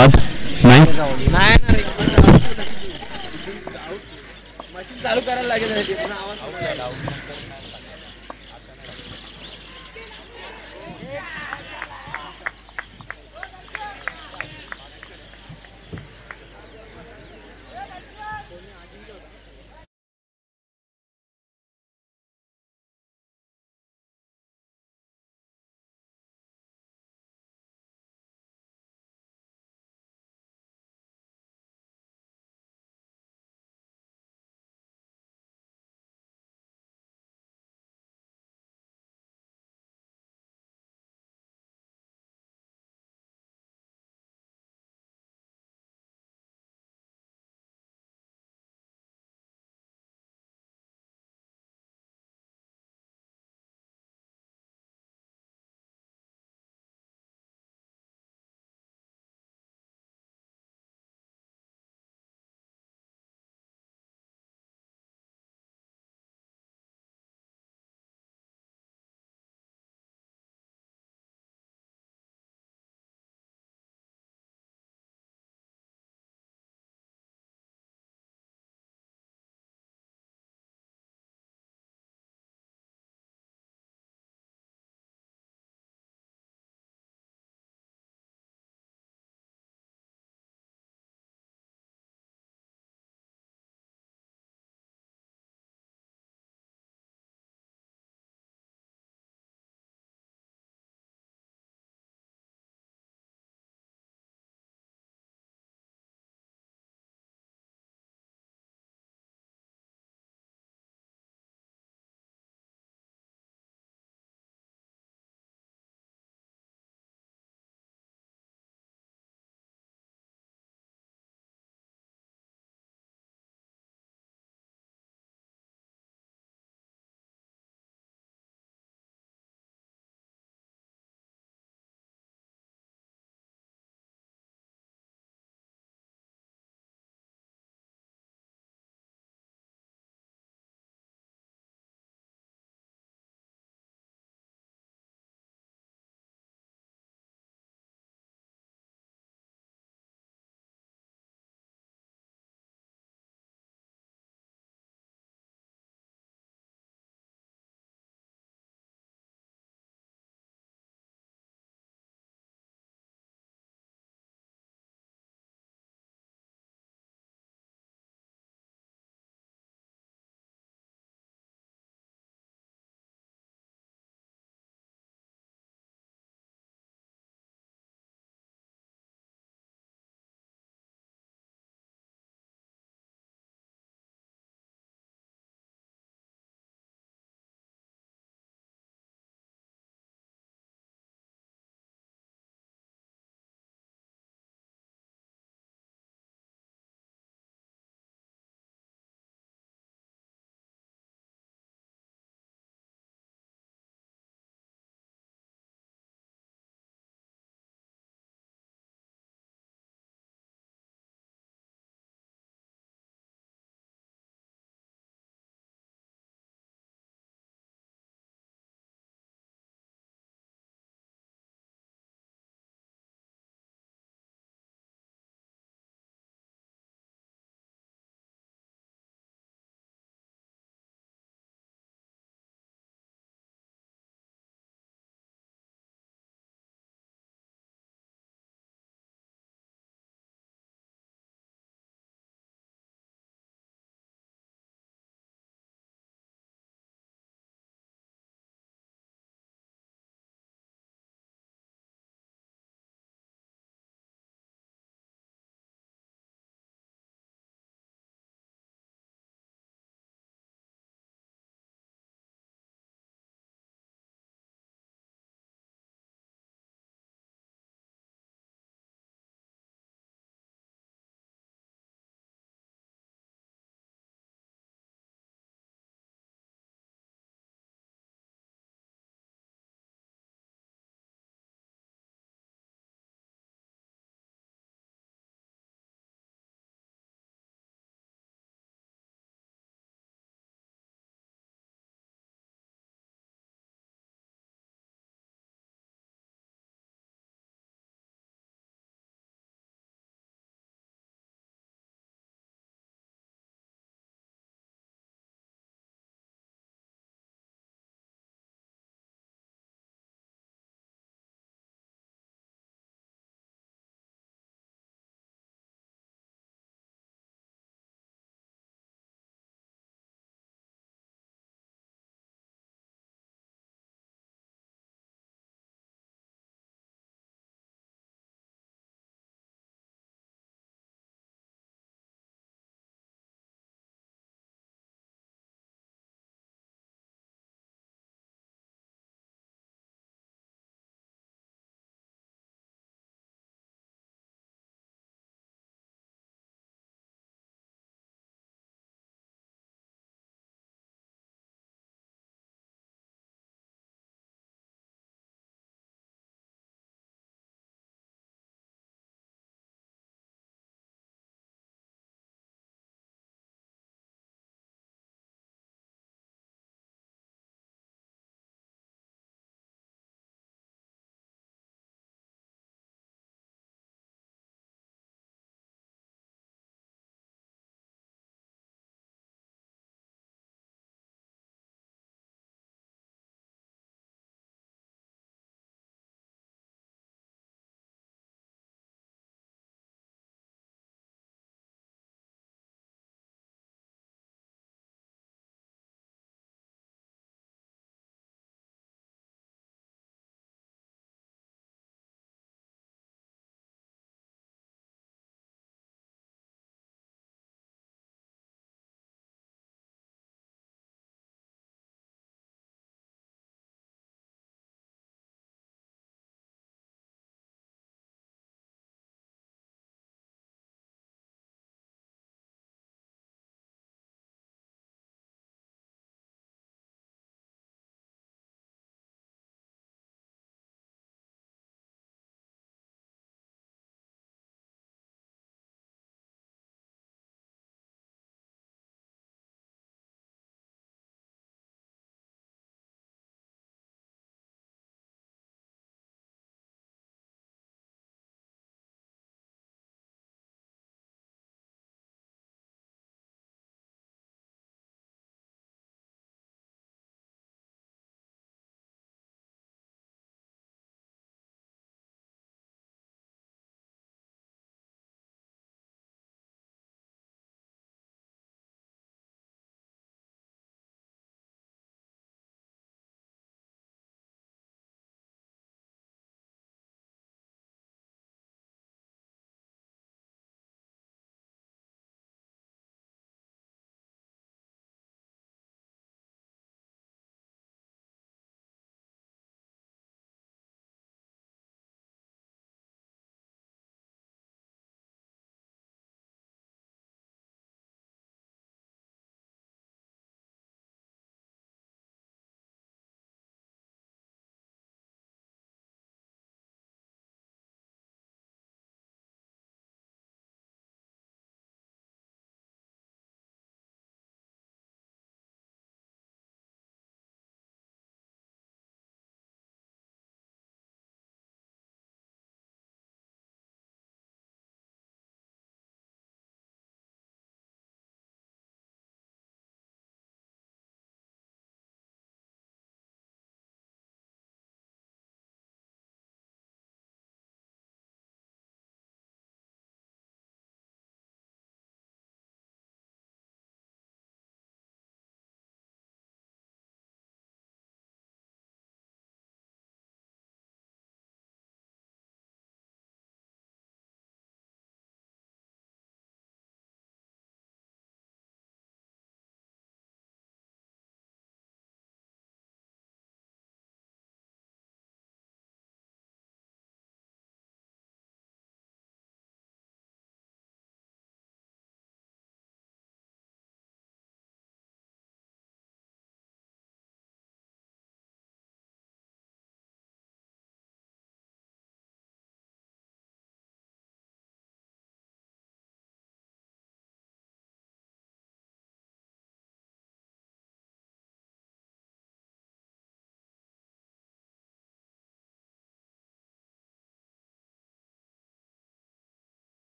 बाद नाही. नाही ना रे मशीन चालू करायला लागेल.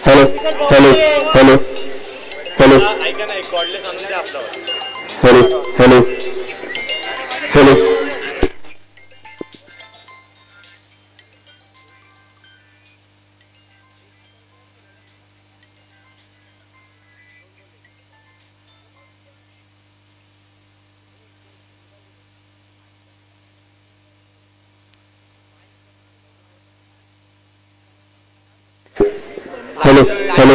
Hello hello hello hello hello hello hello hello hello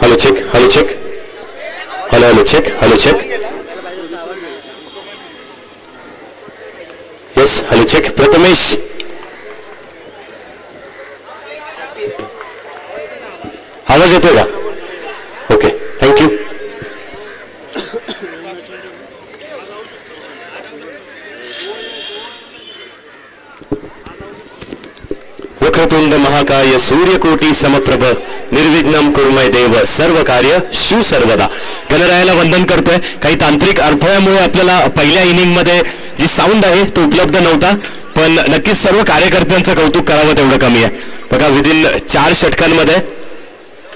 hello check hello check hello hello check hello check yes hello check Prathamesh आवाज येतोय का ओके थँक्यू वक्रतुंड महाकाय सूर्यकोटी समप्रभ निर्विघ्नम कुर्मय देव सर्व कार्य शिव सर्वदा गणरायाला वंदन करतोय. काही तांत्रिक अडथळ्यामुळे आपल्याला पहिल्या इनिंग मध्ये जी साऊंड आहे तो उपलब्ध नव्हता, पण नक्कीच सर्व कार्यकर्त्यांचं कौतुक करावं तेवढं कमी आहे. बघा विदिन 4 षटकांमध्ये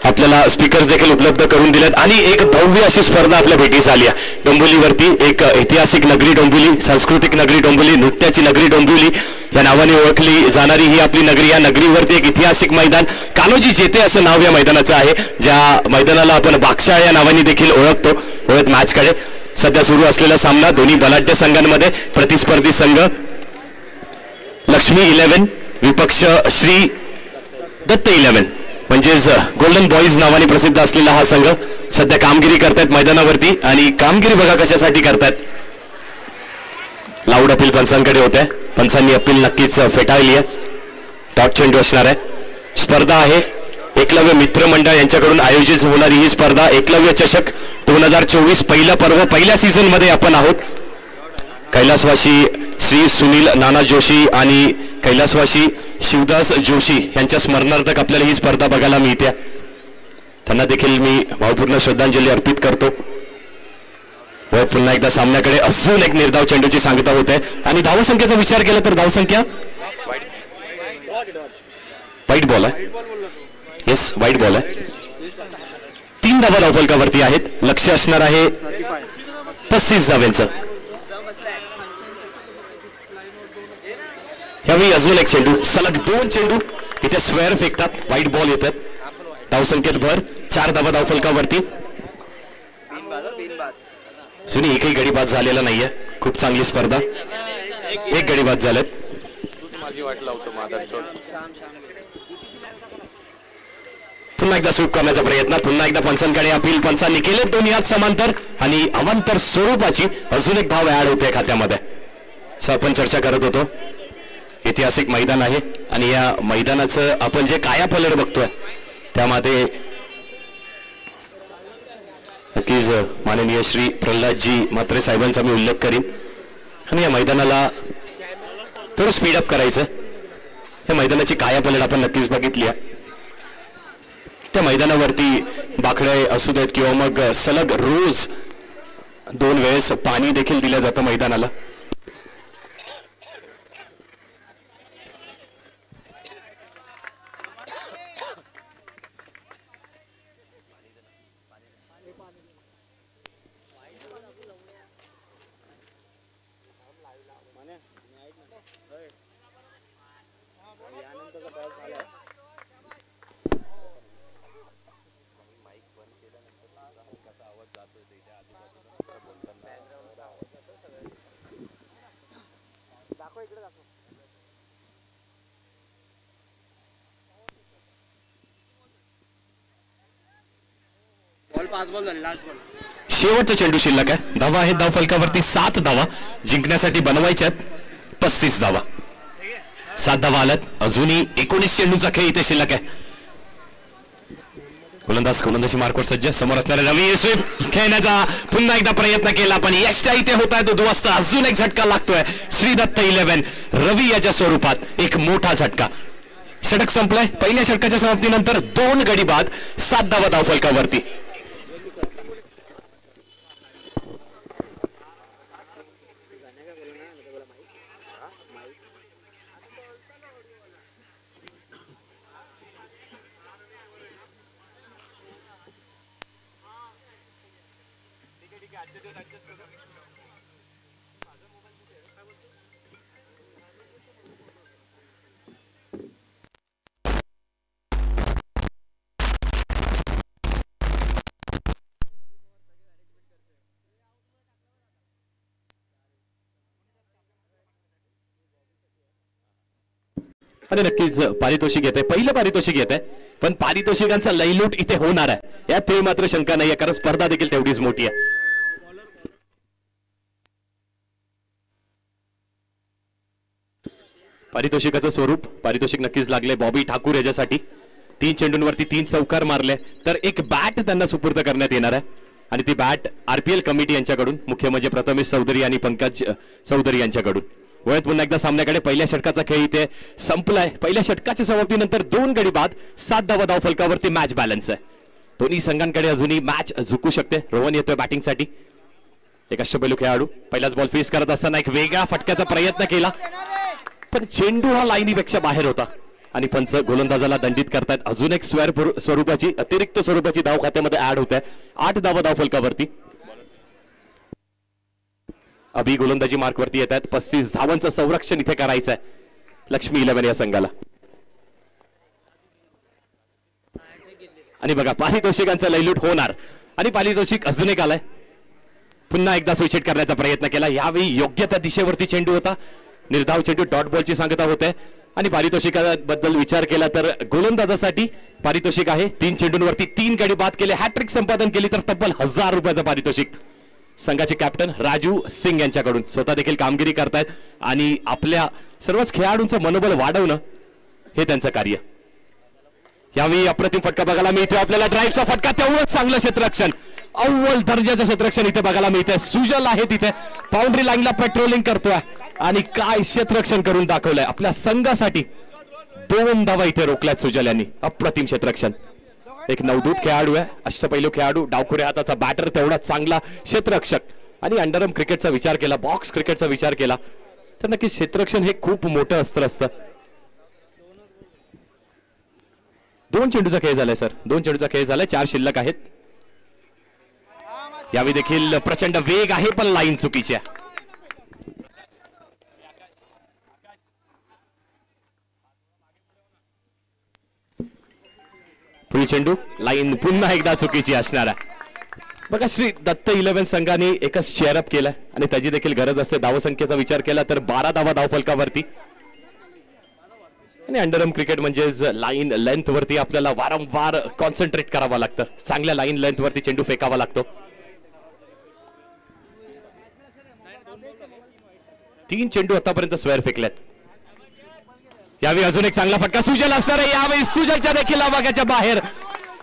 आपल्याला स्पीकर्स देखील उपलब्ध करून दिलेत आणि एक भव्य अशी स्पर्धा आपल्या भेटीस आली आहे. डोंबिवलीवरती एक ऐतिहासिक नगरी डोंबिवली, सांस्कृतिक नगरी डोंबिवली, नृत्याची नगरी डोंबिवली या नावाने ओळखली जाणारी ही आपली नगरी. या नगरीवरती एक ऐतिहासिक मैदान कान्होजी जेते असं नाव या मैदानाचं आहे, ज्या मैदानाला आपण बागशाळ या नावाने देखील ओळखतो. वळत मॅचकडे सध्या सुरू असलेला सामना दोन्ही बलाढ्य संघांमध्ये. प्रतिस्पर्धी संघ लक्ष्मी 11 विपक्ष श्री दत्त 11 म्हणजेच गोल्डन बॉईज नावाने प्रसिद्ध असलेला हा संघ सध्या कामगिरी करतायत मैदानावरती. आणि कामगिरी बघा कशासाठी करतायत. लाऊड अपील पंचांकडे होत आहे, पंचांनी अपील नक्कीच फेटाळली आहे. टॉप चेंडू असणार आहे. स्पर्धा आहे एकलव्य मित्र मंडळ यांच्याकडून आयोजित होणारी ही स्पर्धा एकलव्य चषक 2024 पहिला पर्व पहिल्या सीझन मध्ये आपण आहोत. कैलासवासी श्री सुनील नाना जोशी आणि कैलासवासी शिवदास जोशी यांच्या स्मरणार्थ आपल्याला ही स्पर्धा बघायला मिळते. त्यांना देखील मी भावपूर्ण श्रद्धांजली अर्पित करतो. व पुन्हा एकदा सामन्याकडे अजून एक निर्धाव चेंडूची सांगता होते. आणि धावसंख्येचा विचार केला तर धावसंख्या व्हाईट बॉल आहे. येस व्हाईट बॉल आहे. 3 धावा धावफलकावरती आहेत. लक्ष असणार आहे 35 धाव्यांचं. यावेळी अजून एक चेंडू, सलग 2 चेंडू इथे स्क्वेअर फेकतात. व्हाईट बॉल येतात. धावसंख्येत भर 4 धावा धावफलकावरती. सुनी एकही गडी बाद झालेला नाहीये. खूप चांगली स्पर्धा. 1 गडी बाद झालेत. पुन्हा एकदा सूट करण्याचा प्रयत्न. पुन्हा एकदा पंचांकडे अपील. पंचांनी केले दोन्ही हात समांतर आणि अवांतर स्वरूपाची अजून एक धाव ऍड होते खात्यामध्ये. असं आपण चर्चा करत होतो. ऐतिहासिक मैदान आहे आणि या मैदानाचं आपण जे कायापलट बघतोय त्यामध्ये नक्कीच माननीय श्री प्रल्हादजी म्हात्रे साहेबांचा मी उल्लेख करीन. आणि या मैदानाला थोडं स्पीडअप करायचं. या मैदानाची कायापलट आपण नक्कीच बघितली आहे. त्या मैदानावरती बाकडे असू देत किंवा मग सलग रोज 2 वेळेस पाणी देखील दिलं जातं मैदानाला. शेवटचा चेंडू शिल्लक आहे. धावा आहेत धावफलकावरती 7 धावा जिंकण्यासाठी बनवायच्यात 35 धावा. 7 धावा आल्यात. अजूनही 19 चेंडूचा खेळ इथे शिल्लक आहे. गोलंदाजी मार्कवर सज्ज. समोर असणाऱ्या रवी स्वीप खेळण्याचा पुन्हा एकदा प्रयत्न केला पण यशच्या इथे होत आहे उद्ध्वस्त. अजून एक झटका लागतोय श्री दत्त 11 रवी याच्या स्वरूपात. एक मोठा झटका. षटक संपलाय. पहिल्या षटकाच्या समाप्तीनंतर 2 गडी बाद 7 धावा धावफलकावरती. आणि नक्कीच पारितोषिक येते, पहिलं पारितोषिक येते, पण पारितोषिकांचा लयलूट इथे होणार आहे यात ते मात्र शंका नाहीये, कारण स्पर्धा देखील तेवढीच मोठी आहे. पारितोषिकाचं स्वरूप, पारितोषिक नक्कीच लागले बॉबी ठाकूर याच्यासाठी. 3 चेंडूंवरती 3 चौकार मारले, तर एक बॅट त्यांना सुपूर्द करण्यात येणार आहे आणि ती बॅट आरपीएल कमिटी यांच्याकडून, मुख्य म्हणजे प्रथमेश चौधरी आणि पंकज चौधरी यांच्याकडून. वळत पुन्हा एकदा सामन्याकडे. पहिल्या षटकाचा खेळ इथे संपलाय. पहिल्या षटकाच्या समाप्तीनंतर 2 गडी बाद, 7 धावा धाव फलकावरती मॅच बॅलन्स आहे. दोन्ही संघांकडे अजूनही मॅच झुकू शकते. रोहन येतोय बॅटिंगसाठी, एक अष्टपैलू खेळाडू. पहिलाच बॉल फेस करत असताना एक वेगळा फटक्याचा प्रयत्न केला, पण चेंडू हा लाईनीपेक्षा बाहेर होता आणि पंच गोलंदाजाला दंडित करतायत. अजून एक स्वरूपाची, अतिरिक्त स्वरूपाची धाव खात्यामध्ये ऍड होत आहे. 8 धावा धाव फलकावरती. अभि गोलंदाजी मार्कवरती येत आहेत. 35 धावांचं संरक्षण इथे करायचं आहे लक्ष्मी 11 या संघाला. आणि बघा पारितोषिकांचा लयलूट होणार आणि पारितोषिक अजून एक आलाय. पुन्हा एकदा स्विच हिट करण्याचा प्रयत्न केला. यावेळी योग्य त्या दिशेवरती चेंडू होता. निर्धाव चेंडू, डॉट बॉलची सांगता होते. आणि पारितोषिकाबद्दल विचार केला तर गोलंदाजासाठी पारितोषिक आहे. 3 चेंडूंवरती 3 गडी बाद केले, हॅट्रिक संपादन केली तर तब्बल 1000 रुपयाचं पारितोषिक संघाचे कॅप्टन राजू सिंग यांच्याकडून. स्वतः देखील कामगिरी करतायत आणि आपल्या सर्वच खेळाडूंचं मनोबल वाढवणं हे त्यांचं कार्य. यावेळी अप्रतिम फटका बघायला मिळतो आपल्याला. ड्राईव्हचा फटका, तेवढंच चांगलं क्षेत्ररक्षण, अव्वल दर्जाचं क्षेत्ररक्षण इथे बघायला मिळतंय. सुजल आहे तिथे, बाउंड्री लाईनला पेट्रोलिंग करतोय आणि काय क्षेत्ररक्षण करून दाखवलंय आपल्या संघासाठी. 2 धावा इथे रोखल्यात सुजल यांनी. अप्रतिम क्षेत्ररक्षण. एक नवदूत खेळाडू आहे, अष्टपैलू खेळाडू, डावखुऱ्या हाताचा बॅटर, तेवढा चांगला क्षेत्ररक्षक. आणि अंडरआर्म क्रिकेटचा विचार केला, बॉक्स क्रिकेटचा विचार केला तर नक्की क्षेत्ररक्षण हे खूप मोठं अस्त्र असतं. 2 चेंडूचा खेळ झालाय सर, 2 चेंडूचा खेळ झालाय. 4 शिल्लक आहेत. यावेळी देखील प्रचंड वेग आहे, पण लाईन चुकीची आहे. पुढील चेंडू, लाईन पुन्हा एकदा चुकीची असणार आहे. बघा श्री दत्त 11 संघाने एकच शेअरअप केलाय आणि त्याची देखील गरज असते. धावसंख्येचा विचार केला तर 12 धावा धाव फलकावरती. आणि अंडरआर्म क्रिकेट म्हणजेच लाईन लेंथ वरती आपल्याला वारंवार कॉन्सन्ट्रेट करावं लागतं. चांगल्या लाईन लेंथ वरती चेंडू फेकावा लागतो. 3 चेंडू आतापर्यंत स्क्वेअर फेकल्यात. यावेळी अजून एक चांगला फटका सुजल असणार आहे. यावेळी सुजलच्या देखील आवाक्याच्या बाहेर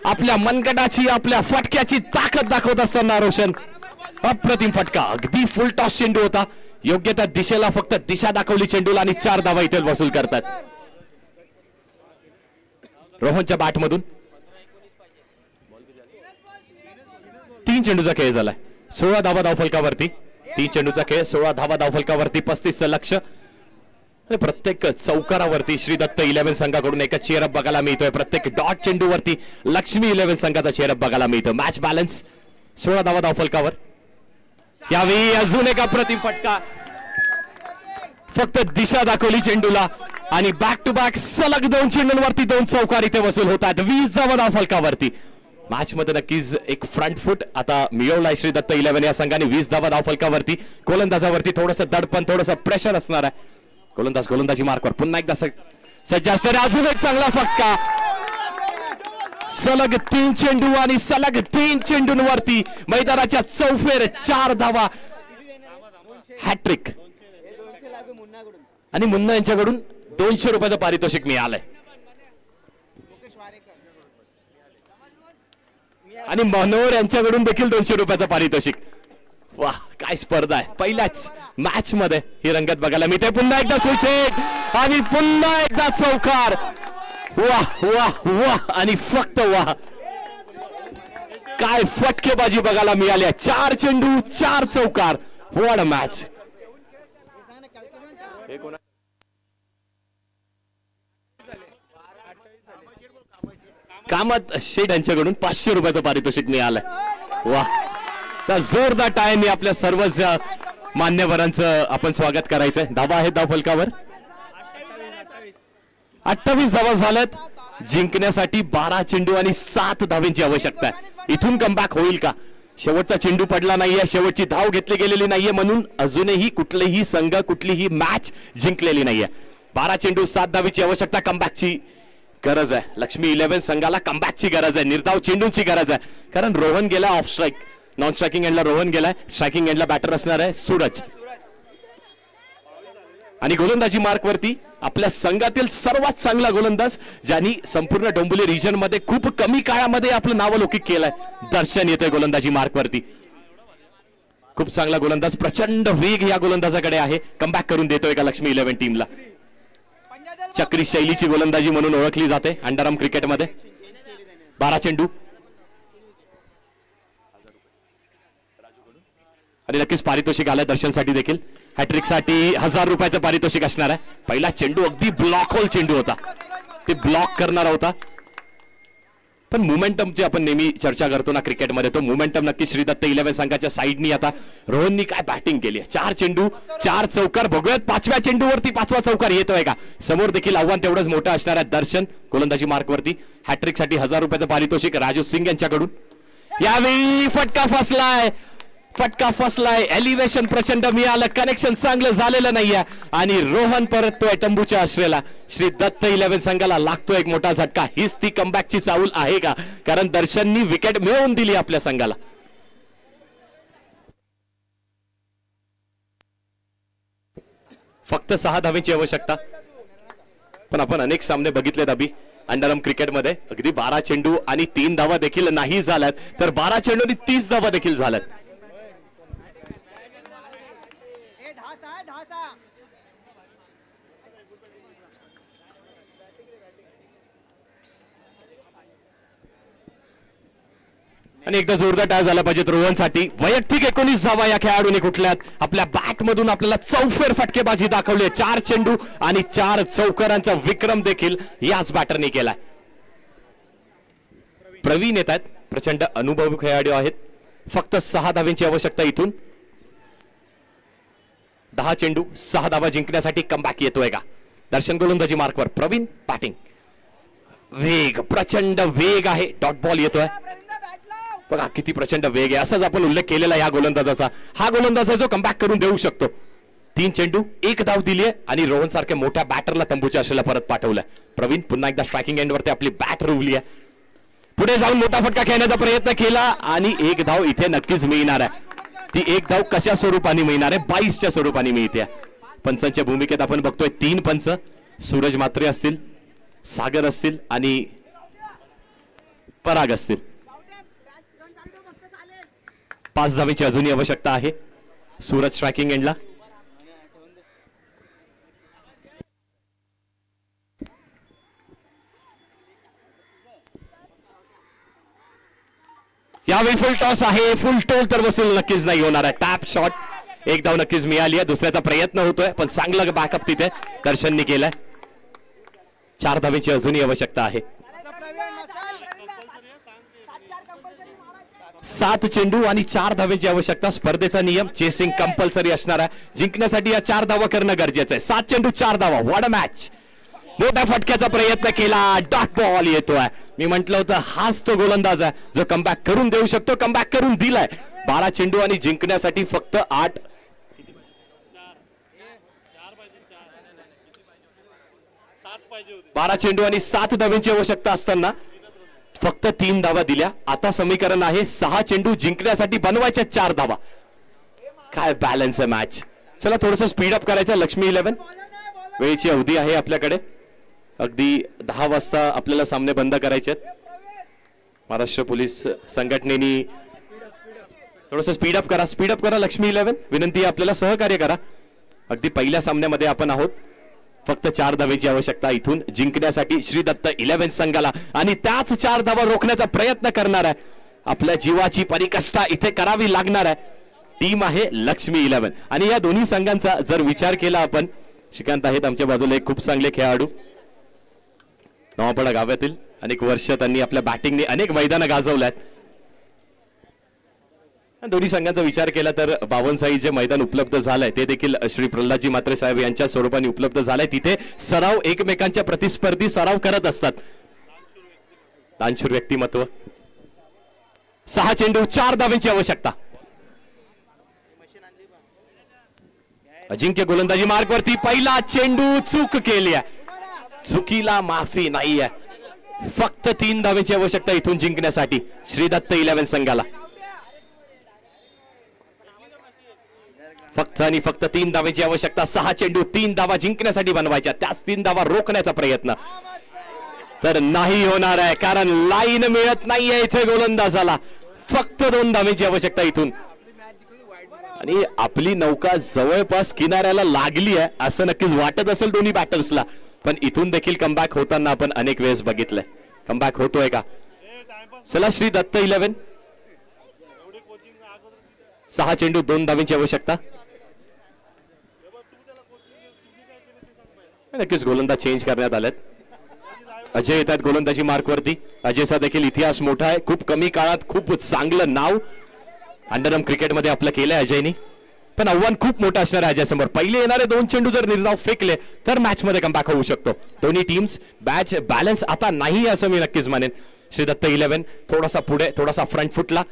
आपल्या मनगटाची, आपल्या फटक्याची ताकद दाखवत असताना रोशन. अप्रतिम फटका, अगदी फुल टॉस चेंडू होता. योग्य त्या दिशेला फक्त दिशा दाखवली चेंडूला आणि 4 धावा इथे वसूल करतात रोहनच्या बॅटमधून. 3 चेंडूचा खेळ झालाय, 16 धावा धाव फलकावरती. 3 चेंडूचा खेळ, 16 धावा धाव फलकावरती, 35चं लक्ष. आणि प्रत्येक चौकारावरती श्री दत्त 11 संघाकडून एक चेअरअप बघायला मिळतोय. प्रत्येक डॉट चेंडूवरती लक्ष्मी 11 संघाचा चेअरअप बघायला मिळतो. मॅच बॅलन्स, 16 धावा धाव फलकावर. यावेळी अजून एक अप्रतिम फटका, फक्त दिशा दाखवली चेंडूला आणि बॅक टू बॅक सलग 2 चेंडूंवरती 2 चौकार इथे वसूल होतात. 20 धावा धाव फलकावरती. मॅच मध्ये नक्कीच एक फ्रंट फुट आता मिळवलाय श्री दत्त 11 या संघाने. 20 धावा धाव फलकावरती. गोलंदाजावरती थोडंसं दडपण, थोडंसं प्रेशर असणार आहे. गोलंदाजी मार्कवर पुन्हा एकदा सज्ज असणारे. अजून एक चांगला फटका, सलग 3 चेंडू आणि सलग 3 चेंडूंवरती मैदानाच्या चौफेर 4 धावा, हॅट्रिक. आणि मुन्ना यांच्याकडून 200 रुपयाचं पारितोषिक मिळालंय. आणि मनोहर यांच्याकडून देखील 200 रुपयाचं पारितोषिक. वाह, काय स्पर्धा आहे. पहिल्याच मॅच मध्ये ही रंगत बघायला मिळते. पुन्हा एकदा स्विच हिट आणि पुन्हा एकदा चौकार. वाह वाह वाह आणि फक्त वाह, काय फटकेबाजी बघायला मिळाली. 4 चेंडू 4 चौकार. What a match. Kamat Sheth यांच्याकडून 500 रुपयाचं पारितोषिक मिळालंय. वाह, तर जोरदार टाळ्यांनी आपल्या सर्व मान्यवरांचं आपण स्वागत करायचंय. धावा आहेत धाव फलकावर 28 धावा झाल्यात. जिंकण्यासाठी 12 चेंडू आणि 7 धावांची आवश्यकता आहे. इथून कमबॅक होईल का? शेवटचा चेंडू पडला नाहीये, शेवटची धाव घेतली गेलेली नाहीये, म्हणून अजूनही कुठलेही संघ कुठलीही मॅच जिंकलेली नाहीये. 12 चेंडू 7 धावीची आवश्यकता. कमबॅकची गरज आहे. लक्ष्मी 11 संघाला कमबॅकची गरज आहे, निर्धाव चेंडूची गरज आहे. कारण रोहन गेला ऑफ स्ट्राईक, नॉन स्ट्रायकिंग एंडला रोहन गेलाय, स्ट्रायकिंग एंडला बॅटर असणार आहे सूरज. आणि गोलंदाजी मार्क वरती आपल्या संघातील सर्वात चांगला गोलंदाज ज्यांनी संपूर्ण डोंबिवली रिजन मध्ये खूप कमी काळामध्ये आपलं नावलौकिक केलंय, दर्शन येतोय गोलंदाजी मार्क वरती. खूप चांगला गोलंदाज, प्रचंड वेग या गोलंदाजाकडे आहे. कमबॅक करून देतोय का लक्ष्मी 11 टीमला. चक्री शैलीची गोलंदाजी म्हणून ओळखली जाते अंडरआर्म क्रिकेटमध्ये. 12 चेंडू आणि नक्कीच पारितोषिक आलं दर्शनसाठी देखील. हॅट्रिक साठी 1000 रुपयाचं पारितोषिक असणार आहे. पहिला चेंडू अगदी ब्लॉक होल चेंडू होता, ते ब्लॉक करणार होता. पण मोमेंटमची आपण नेहमी चर्चा करतो ना क्रिकेटमध्ये, तो मोमेंटम नक्की श्रीदत्त 11 संघाच्या साईडनी आता रोहननी काय बॅटिंग केली आहे. 4 चेंडू 4 चौकार. बघूयात 5व्या चेंडूवरती 5वा चौकार येतोय का. समोर देखील आव्हान तेवढंच मोठं असणार आहे. दर्शन गोलंदाजी मार्क वरती. हॅट्रिक साठी 1000 रुपयाचं पारितोषिक राजू सिंग यांच्याकडून. यावेळी फटका फसलाय, फटका फसलाय. एलिव्हेशन प्रचंड मिळालं, कनेक्शन चांगलं झालेलं नाहीये आणि रोहन परततोय तंबूच्या आश्रयाला. श्री दत्त 11 संघाला लागतोय एक मोठा झटका. हीच ती कमबॅकची चाऊल आहे का? कारण दर्शननी विकेट मिळवून दिली आपल्या संघाला. फक्त 6 धावेची आवश्यकता. पण आपण अनेक सामने बघितलेत अभि अंडरआर्म क्रिकेटमध्ये. अगदी 12 चेंडू आणि 3 धावा देखील नाही झाल्यात, तर 12 चेंडू आणि 30 धावा देखील झाल्यात. आणि एकदा जोरदार टाळ झाला पाहिजे रोहनसाठी. वैयक्तिक 19 धावा या खेळाडूने कुठल्यात. आपल्या बॅट मधून आपल्याला चौफेर फटकेबाजी दाखवली. 4 चेंडू आणि 4 चौकारांचा विक्रम देखील याच बॅटरने केलाय. प्रवीण येत आहेत, प्रचंड अनुभवी खेळाडू आहेत. फक्त 6 धावांची आवश्यकता इथून. 10 चेंडू 6 धावा जिंकण्यासाठी कमबॅक येतोय का. दर्शन गोलंदाजी मार्कवर. प्रवीण बॅटिंग. वेग, प्रचंड वेग आहे. डॉट बॉल येतोय. बघा किती प्रचंड वेग आहे. असाच आपण उल्लेख केलेला या गोलंदाजाचा. हा गोलंदाज जो कमबॅक करून देऊ शकतो. 3 चेंडू 1 धाव दिली आहे आणि रोहन सारख्या मोठ्या बॅटरला तंबूच्या आश्रयाला परत पाठवलंय. प्रवीण पुन्हा एकदा स्ट्रायकिंग एंडवरती आपली बॅट रोवली आहे. पुढे जाऊन मोठा फटका खेळण्याचा प्रयत्न केला आणि 1 धाव इथे नक्कीच मिळणार आहे. ती 1 धाव कशा स्वरूपाने मिळणार आहे? 22च्या स्वरूपाने मिळते. पंचांच्या भूमिकेत आपण बघतोय 3 पंच. सूरज म्हात्रे असतील, सागर असतील आणि पराग असतील. 5 धावेची अजूनही आवश्यकता आहे. सूरज स्ट्रायकिंग एंडला. यावेळी फुल टॉस आहे. फुल टोल तर वसूल नक्कीच नाही होणार आहे. टॅप शॉट 1 धाव नक्कीच मिळाली आहे. दुसऱ्याचा प्रयत्न होतोय पण चांगला बॅकअप तिथे दर्शननी केलाय. 4 धावेची अजूनही आवश्यकता आहे. 7 चेंडू आणि 4 धावेची आवश्यकता. स्पर्धेचा नियम चेसिंग कंपल्सरी असणार आहे. जिंकण्यासाठी या 4 धावा करणं गरजेचं आहे. 7 चेंडू 4 धावा. What a match. मोठ्या फटक्याचा प्रयत्न केला. डॉट बॉल येतोय. मी म्हटलं होतं हाच तो गोलंदाज आहे जो कमबॅक करून देऊ शकतो. कमबॅक करून दिलाय. 12 चेंडू आणि जिंकण्यासाठी फक्त 8 12 चेंडू आणि 7 धावांची आवश्यकता असताना फक्त 3 धावा दिल्या. आता समीकरण आहे 6 चेंडू जिंकण्यासाठी बनवायच्या 4 धावा. काय बॅलन्स आहे मॅच. चला थोडंसं स्पीड अप करायचं. लक्ष्मी 11 वेळेची अवधी आहे आपल्याकडे. अगदी 10 वाजता आपल्याला सामने बंद करायचे. महाराष्ट्र पोलीस संघटनेने थोडंसं स्पीड अप करा. स्पीड अप करा लक्ष्मी 11. विनंती आहे आपल्याला सहकार्य करा. अगदी पहिल्या सामन्यामध्ये आपण आहोत. फक्त 4 धावेची आवश्यकता इथून जिंकण्यासाठी श्रीदत्त 11 संघाला आणि त्याच 4 धावा रोखण्याचा प्रयत्न करणार आहे. आपल्या जीवाची परिकष्टा इथे करावी लागणार आहे. टीम आहे लक्ष्मी 11 आणि या दोन्ही संघांचा जर विचार केला आपण, श्रीकांत आहेत आमच्या बाजूला एक खूप चांगले खेळाडू, नवापाडा गावातील. अनेक वर्ष त्यांनी आपल्या बॅटिंगने अनेक मैदानं गाजवल्यात. दोन्ही संघांचा विचार केला तर बावनसाई जे मैदान उपलब्ध झालंय ते देखील श्री प्रल्हादजी म्हात्रे साहेब यांच्या स्वरूपाने उपलब्ध झालंय. तिथे सराव एकमेकांच्या प्रतिस्पर्धी सराव करत असतात. दानशूर व्यक्तिमत्व. 6 चेंडू 4 धावांची आवश्यकता. अजिंक्य गोलंदाजी मार्गवरती पहिला चेंडू चूक केली आहे. चुकीला माफी नाहीये. फक्त 3 धावांची आवश्यकता इथून जिंकण्यासाठी श्री दत्त 11 संघाला. फक्त आणि फक्त 3 धावांची आवश्यकता. 6 चेंडू 3 धावा जिंकण्यासाठी बनवायच्या. त्याच 3 धावा रोखण्याचा प्रयत्न तर नाही होणार आहे, कारण लाईन मिळत नाहीये इथे गोलंदाजाला. फक्त 2 धावांची आवश्यकता इथून. आणि आपली नौका जवळपास किनाऱ्याला लागली आहे असं नक्कीच वाटत असेल दोन्ही बॅटर्सला. पण इथून देखील कमबॅक होताना आपण अनेक वेळेस बघितलंय. कमबॅक होतोय का? चला श्री दत्त 11. 6 चेंडू 2 धावांची आवश्यकता. नक्कीच गोलंदाज चेंज करण्यात आलेत. अजय येतात गोलंदाजी मार्कवरती. अजयचा देखील इतिहास मोठा आहे. खूप कमी काळात खूप चांगलं नाव अंडरआर्म क्रिकेटमध्ये आपलं केलंय अजयनी. पण आव्हान खूप मोठं असणार आहे अजयसमोर. पहिले येणारे 2 चेंडू जर निर्धाव फेकले तर मॅच मध्ये कमबॅक होऊ शकतो. दोन्ही टीम्स बॅच बॅलन्स आता नाही असं मी नक्कीच मानेन. श्री दत्त 11 थोडासा पुढे, थोडासा फ्रंट फुटला.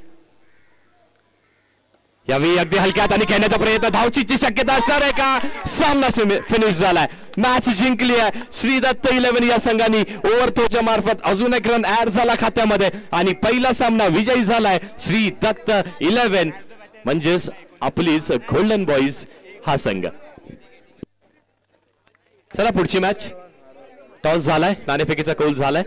यावेळी अगदी हलक्यात आणि खेळण्याचा प्रयत्न. धावचीची शक्यता असणार आहे का? सामना फिनिश झालाय. मॅच जिंकली आहे श्री दत्त 11 या संघाने. ओव्हरथ्रोच्या मार्फत अजून एक रन ऍड झाला खात्यामध्ये आणि पहिला सामना विजयी झालाय श्री दत्त 11 म्हणजेच आपलीच गोल्डन बॉईज हा संघ. चला पुढची मॅच. टॉस झालाय, नाणेफेकीचा कौल झालाय.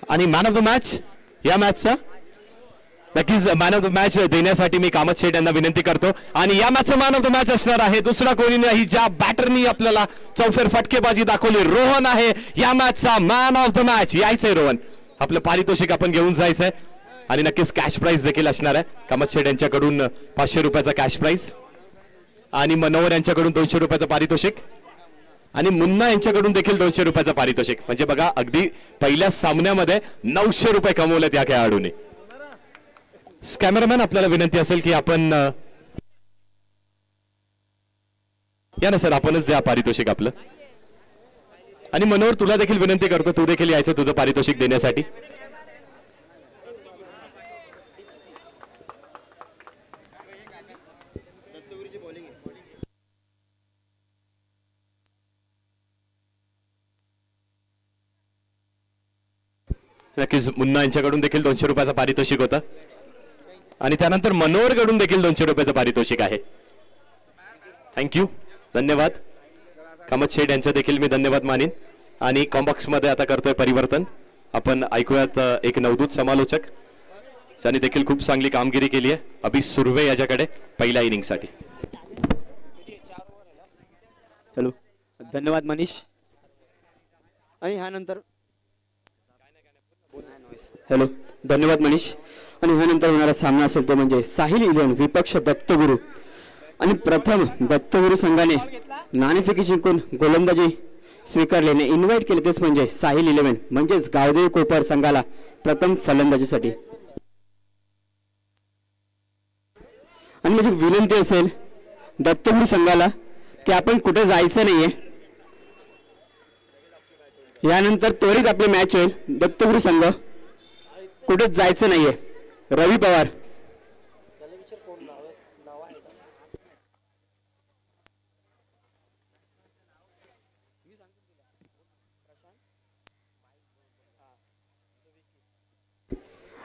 आणि मॅन ऑफ द मॅच या मॅचचा नक्कीच मॅन ऑफ द मॅच देण्यासाठी मी कामत शेठ यांना विनंती करतो. आणि या मॅचचा मॅन ऑफ द मॅच असणार आहे दुसरा कोणी नाही, ज्या बॅटरनी आपल्याला चौफेर फटकेबाजी दाखवली. रोहन आहे या मॅचचा मॅन ऑफ द मॅच. यायचंय रोहन. आपलं पारितोषिक आपण घेऊन जायचंय आणि नक्कीच कॅश प्राइज देखील असणार आहे. कामत शेठ यांच्याकडून 500 रुपयाचा कॅश प्राइज आणि मनोहर यांच्याकडून 200 रुपयाचं पारितोषिक आणि मुन्ना यांच्याकडून देखील 200 रुपयाचं पारितोषिक. म्हणजे बघा अगदी पहिल्या सामन्यामध्ये 900 रुपये कमवलेत या खेळाडूने. कॅमेरामॅन आपल्याला विनंती असेल की आपण या ना सर, आपणच द्या पारितोषिक आपलं. आणि मनोहर तुला देखील विनंती करतो, तू देखील यायचं तुझं पारितोषिक देण्यासाठी. नक्कीच मुन्ना यांच्याकडून देखील 200 रुपयाचं पारितोषिक होतं आणि त्यानंतर मनोहर कडून देखील 200 रुपयाचं पारितोषिक आहे. थँक्यू, धन्यवाद. कामत शेठ यांचं देखील मी धन्यवाद मानेन. आणि कॉम्बॉक्स मध्ये आता करतोय परिवर्तन. आपण ऐकूयात एक नवदूत समालोचक ज्यांनी देखील खूप चांगली कामगिरी केली आहे. अभि सुर्वे याच्याकडे पहिल्या इनिंगसाठी. हॅलो, धन्यवाद मनीष. आणि ह्यानंतर हॅलो, धन्यवाद मनीष. आणि ह्यानंतर होणारा सामना असेल तो म्हणजे साहिल 11 विपक्ष दत्तगुरु. आणि प्रथम दत्तगुरु संघाने नाणेफेकी जिंकून गोलंदाजी स्वीकारल्याने इन्व्हाइट केले, तेच म्हणजे साहिल 11 म्हणजेच गावदेव कोपर संघाला प्रथम फलंदाजीसाठी. आणि माझी विनंती असेल दत्तगुरु संघाला की आपण कुठे जायचं नाहीये. यानंतर त्वरित आपली मॅच होईल. दत्तगुरु संघ कुठेच जायचं नाहीये. रवी पवार.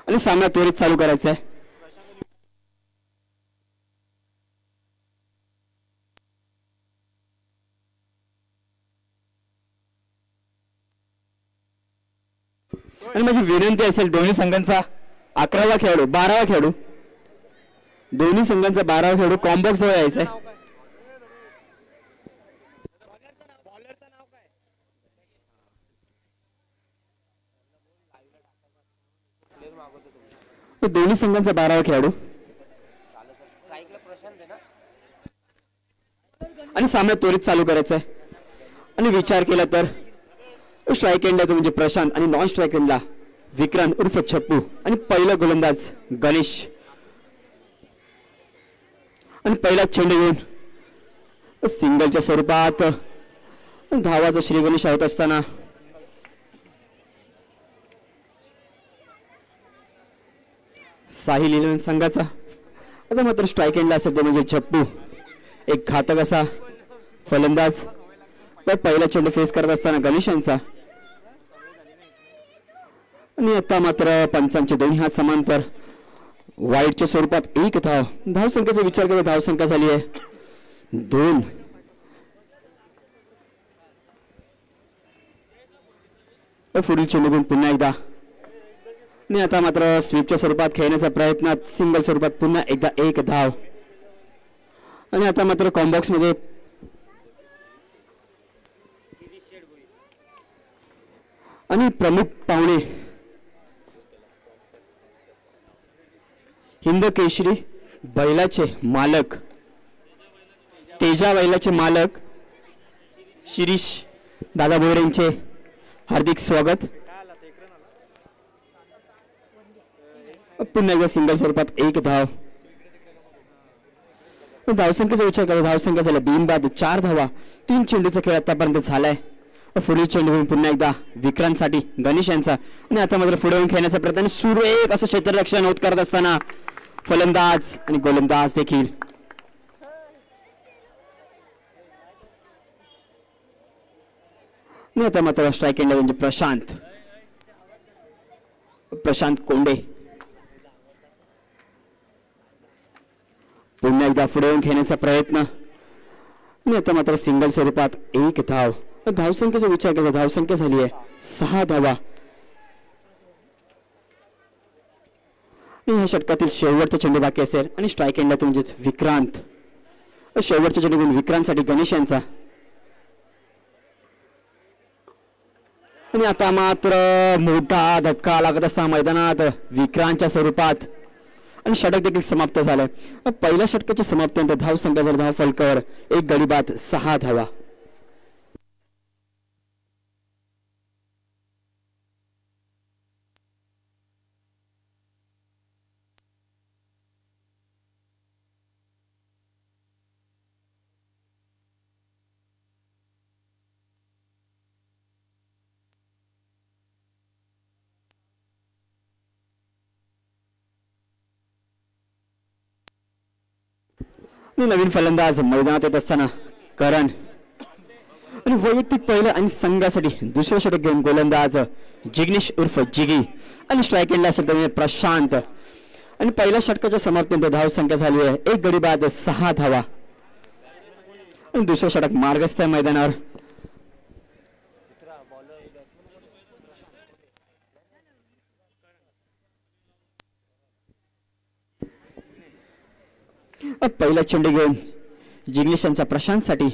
आणि सामना त्वरित चालू करायचा आहे. आणि माझी विनंती असेल दोन्ही संघांचा 11वा खेळाडू 12वा खेळाडू दोन्ही संघांचा 12वा खेळाडू कॉम्बॉक्स जवळ यायचा आहे. दोन्ही संघांचा 12वा खेळाडू आणि सामना त्वरित चालू करायचा आहे. आणि विचार केला तर स्ट्राईक एंडला म्हणजे प्रशांत आणि नॉन स्ट्राईक एंडला विक्रांत उर्फ छप्पू आणि पहिला गोलंदाज गणेश आणि पहिला चेंडू घेऊन सिंगलच्या स्वरूपात धावाचा श्री गणेश होत असताना साहिल इलेव्हन संघाचा आता मात्र स्ट्राईक एंडला असेल तो म्हणजे छप्पू एक घातक असा फलंदाज. पण पहिला चेंडू फेस करत असताना गणेश यांचा आणि आता मात्र पंचांचे दोन्ही हात समांतर वाईटच्या स्वरूपात एक धावसंख्येचा विचार केला धावसंख्या झाली आहे 2. पुढील चेंडू घेऊन पुन्हा एकदा आणि आता मात्र स्वीपच्या स्वरूपात खेळण्याचा प्रयत्नात सिंगल स्वरूपात पुन्हा एकदा एक धाव. आणि आता मात्र कॉम्बॉक्स मध्ये आणि प्रमुख पाहुणे हिंद केशरी बैलाचे मालक तेजा बैलाचे मालक शिरीष दादा बोर यांचे हार्दिक स्वागत. पुन्हा एकदा सिंगल स्वरूपात एक धाव. धावसंख्येचा विचार करा धावसंख्या झाला बिनबाद 4 धावा 3 चेंडूचा खेळ आतापर्यंत झालाय. पुढील चेंडू घेऊन पुन्हा एकदा विक्रांतसाठी गणेश यांचा आणि आता मात्र पुढे येऊन खेळण्याचा प्रयत्न सुरेख असं क्षेत्ररक्षण होत करत असताना फलंदाज आणि गोलंदाज देखील आणि आता मात्र स्ट्राईक एंड म्हणजे प्रशांत कोंडे पुन्हा एकदा पुढे येऊन खेळण्याचा प्रयत्न आणि आता मात्र सिंगल स्वरूपात एक धाव. धावसंख्येचा विचार केला धावसंख्या झाली आहे 6 धावा. ह्या षटकातील शेवटचा चेंडू बाकी असेल आणि स्ट्राईक एंडला तो म्हणजेच विक्रांत शेवटचा चेंडू घेऊन विक्रांतसाठी गणेश यांचा आणि आता मात्र मोठा धक्का लागत असता मैदानात विक्रांतच्या स्वरूपात आणि षटक देखील समाप्त झालंय. पहिल्या षटकाच्या समाप्तीनंतर धावसंख्या झाली धाव फलकावर 1 गडी बाद 6 धावा. नवीन फलंदाज मैदानात येत असताना करण आणि वैयक्तिक पहिलं आणि संघासाठी दुसरं षटक घेऊन गोलंदाज जिग्नेश उर्फ जिगी आणि स्ट्राईक एंडला असेल तर प्रशांत आणि पहिल्या षटकाच्या समाप्तीनंतर धाव संख्या झाली आहे 1 गडी बाद 6 धावा. आणि दुसरं षटक मार्गस्थ आहे मैदानावर. पहिला चेंडू घेऊन जिग्नेश यांच्या प्रशांतसाठी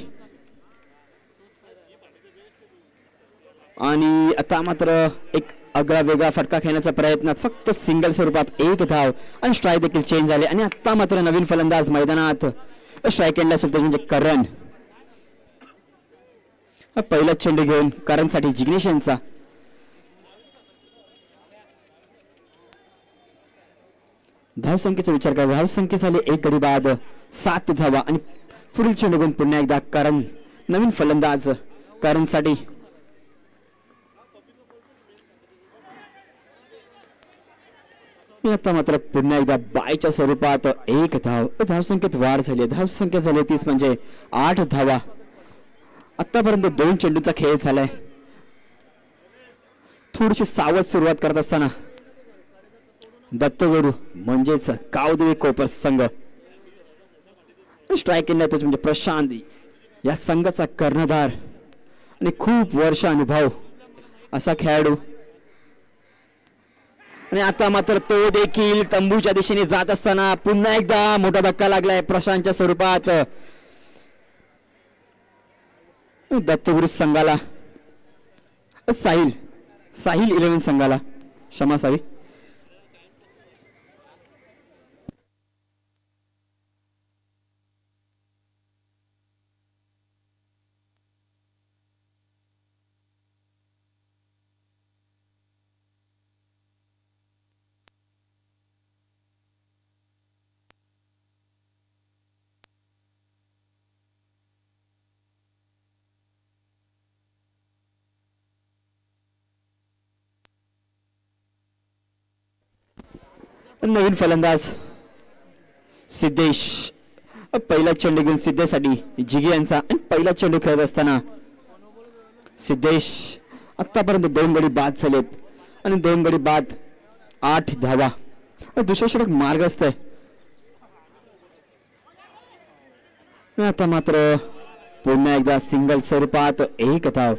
आणि आता मात्र एक आगळा वेगळा फटका खेळण्याचा प्रयत्न फक्त सिंगल स्वरूपात एक धाव आणि स्ट्राईक देखील चेंज झाले आणि आता मात्र नवीन फलंदाज मैदानात स्ट्राईक एंडला सुद्धा म्हणजे करण. पहिला चेंडू घेऊन करणसाठी जिग्नेश यांचा धावसंख्येचा विचार करा धावसंख्या झाली 1 गडी बाद 7 धावा आणि पुढील चेंडू घेऊन पुन्हा एकदा करण नवीन फलंदाज करणसाठी आता मात्र पुन्हा एकदा बायच्या स्वरूपात 1 धाव. धावसंख्येत वाढ झाली धावसंख्या झाली 30 म्हणजे 8 धावा. आतापर्यंत 2 चेंडूचा खेळ झालाय. थोडीशी सावध सुरुवात करत असताना दत्तगुरू म्हणजेच गावदेवी कोपर संघ. स्ट्राईक केला तोच म्हणजे प्रशांत, या संघाचा कर्णधार आणि खूप वर्ष अनुभव असा खेळाडू. आणि आता मात्र तो देखील तंबूच्या दिशेने जात असताना पुन्हा एकदा मोठा धक्का लागलाय प्रशांतच्या स्वरूपात. दत्तगुरू संघाला, साहिल 11 संघाला क्षमा असावी. नवीन फलंदाज सिद्धेश. पहिला चेंडू घेऊन सिद्धेसाठी जिगी यांचा आणि पहिला चेंडू खेळत असताना सिद्धेश आतापर्यंत 2 गडी बाद झालेत आणि 2 गडी बाद 8 धावा. दुसरा षटक मार्गस्थ आहे. आता मात्र पुन्हा एकदा सिंगल स्वरूपात 1 धाव.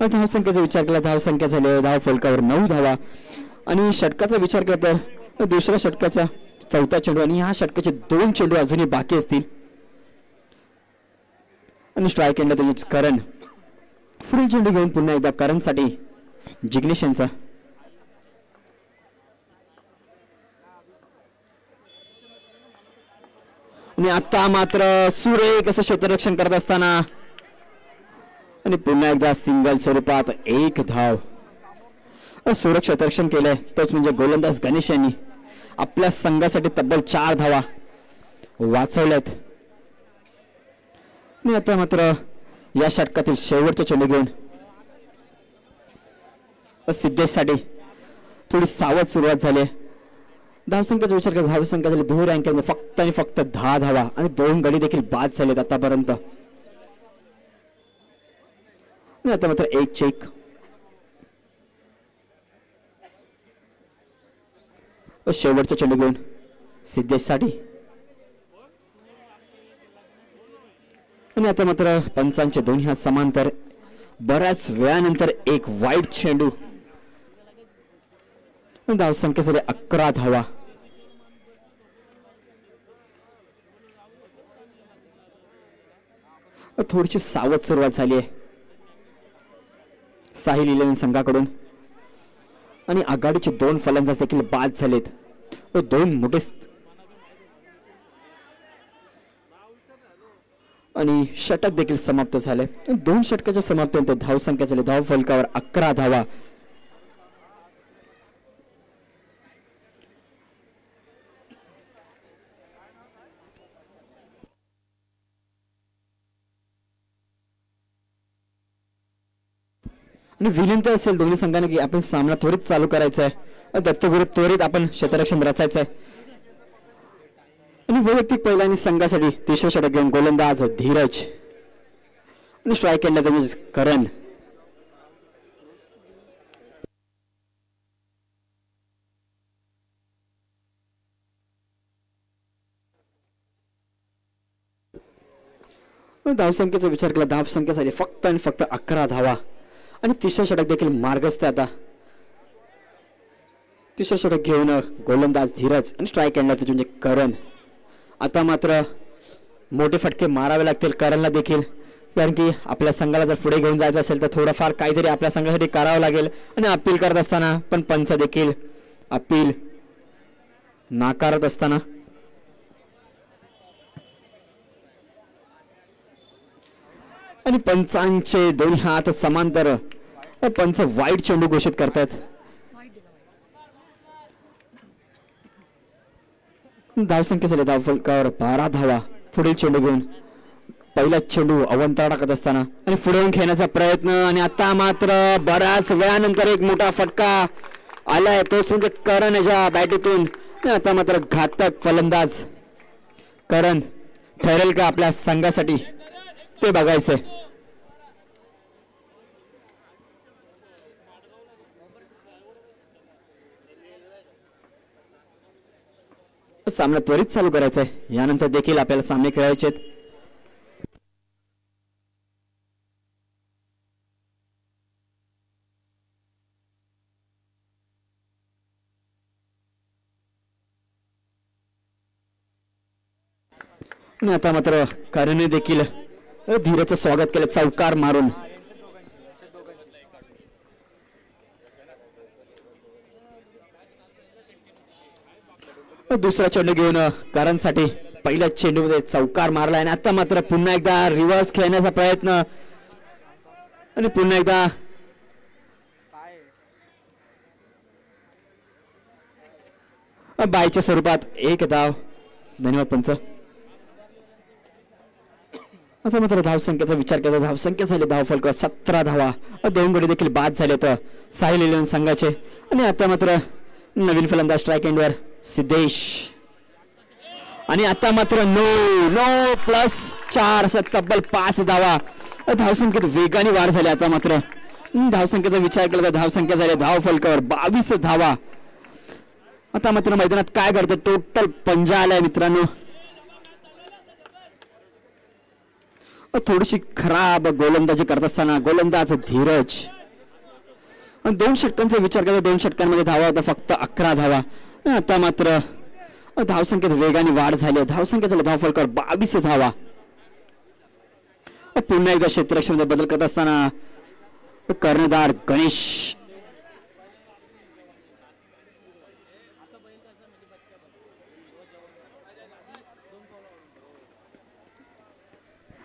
धावसंख्येचा विचार केला, धावसंख्या झाली धाव फलकावर 9 धावा. आणि षटकाचा विचार केला तर दुसऱ्या षटकाचा 4था चेंडू आणि ह्या षटकाचे 2 चेंडू अजूनही बाकी असतील. आणि स्ट्राईक एंडला तुम्ही करण पुढील चेंडू घेऊन पुन्हा एकदा करणसाठी जिग्नेश यांचा. आणि आता मात्र सुरेख असं क्षेत्ररक्षण करत असताना आणि पुन्हा एकदा सिंगल स्वरूपात 1 धाव. सुरक्षित क्षेत्ररक्षण केलंय तोच म्हणजे गोलंदाज गणेश यांनी आपल्या संघासाठी तब्बल 4 धावा वाचवल्यात. आणि आता मात्र या षटकातील शेवटचे चेंडू घेऊन सिद्धेशसाठी थोडी सावध सुरुवात झाली. धावसंख्येचा विचार केला, धावसंख्या झाली धूर रँकिंग फक्त आणि फक्त 10 धावा आणि 2 गडी देखील बाद झालेत आतापर्यंत. आता मात्र 1 चेक. शेवटचा चेंडू घेऊन सिद्धेशसाठी. आणि आता मात्र पंचांचे दोन्ही हात समांतर बऱ्याच वेळानंतर एक वाईट चेंडू. धावसंख्या झाली 11 धावा. थोडीशी सावध सुरुवात झाली आहे साहिल 11 संघाकडून. आणि आघाडीचे 2 फलंदाज देखील बाद झालेत. 2 मोठे आणि षटक देखील समाप्त झाले. 2 षटकाच्या समाप्तीनंतर धावसंख्या झाली धाव फलकावर 11 धावा. आणि विनंती असेल दोन्ही संघांना की आपण सामना त्वरित चालू करायचा आहे. दत्तगुरू त्वरित आपण क्षेत्ररक्षण रचायचं आहे. आणि वैयक्तिक पहिला आणि संघासाठी तिसरं षटक घेऊन गोलंदाज धीरज आणि स्ट्राईक एंडला जमीन करण. धावसंख्येचा विचार केला, धावसंख्या झाली फक्त आणि फक्त 11 धावा. आणि तिसरं षटक देखील मार्गस्थ आता. तिसरं षटक घेऊन गोलंदाज धीरज आणि स्ट्राईक एंडला म्हणजे करण. आता मात्र मोठे फटके मारावे लागतील करणला देखील, कारण की आपल्या संघाला जर पुढे घेऊन जायचं असेल तर थोडंफार काहीतरी आपल्या संघासाठी करावं लागेल. आणि अपील करत असताना पण पंच देखील अपील नाकारत असताना आणि पंचांचे दोन्ही हात समांतर पंच वाईट चेंडू घोषित करतात. धावसंख्या झाली धाव फलकावर 12 धावा. पुढील चेंडू घेऊन पहिला चेंडू अवंतरा टाकत असताना आणि पुढे खेळण्याचा प्रयत्न. आणि आता मात्र बऱ्याच वेळानंतर एक मोठा फटका आलाय तोच म्हणजे करण याच्या बॅटीतून. आता मात्र घातक फलंदाज करण ठरेल का आपल्या संघासाठी ते बघायचंय. सामना त्वरित चालू करायचा आहे. यानंतर देखील आपल्याला सामने खेळायचे आहेत. आता मात्र करणने देखील धीरचं स्वागत केलं चौकार मारून. दुसरा चेंडू घेऊन करणसाठी पहिल्या चेंडूमध्ये चौकार मारला आणि आता मात्र पुन्हा एकदा रिव्हर्स खेळण्याचा प्रयत्न आणि पुन्हा एकदा बायच्या स्वरूपात एक धाव. धन्यवाद पंच. आता मात्र धावसंख्येचा विचार केला. धावसंख्या झाली धाव फलक 17 धावा. 2 गडी देखील बाद झाले तर साहिल इलेव्हन संघाचे. आणि आता मात्र नवीन फलंदाज स्ट्राईक एंडवर सिद्धेश. आणि आता मात्र नो प्लस 4 असा तब्बल 5 धावा. धावसंख्येत वेगाने वाढ झाली. आता मात्र धावसंख्येचा विचार केला तर धावसंख्या झाली धाव फलकावर 22 धावा. आता मात्र मैदानात काय करतं टोटल पंजा आलाय मित्रांनो. थोडीशी खराब गोलंदाजी करत असताना गोलंदाज धीरज 2 षटकांचा विचार केला. 2 षटकांमध्ये धावा होता फक्त 11 धावा. आता मात्र धावसंख्येत वेगाने वाढ झाली. धावसंख्येचा धाव फलकावर 22 धावा. पुन्हा एकदा क्षेत्ररक्षणामध्ये बदल करत असताना कर्णधार गणेश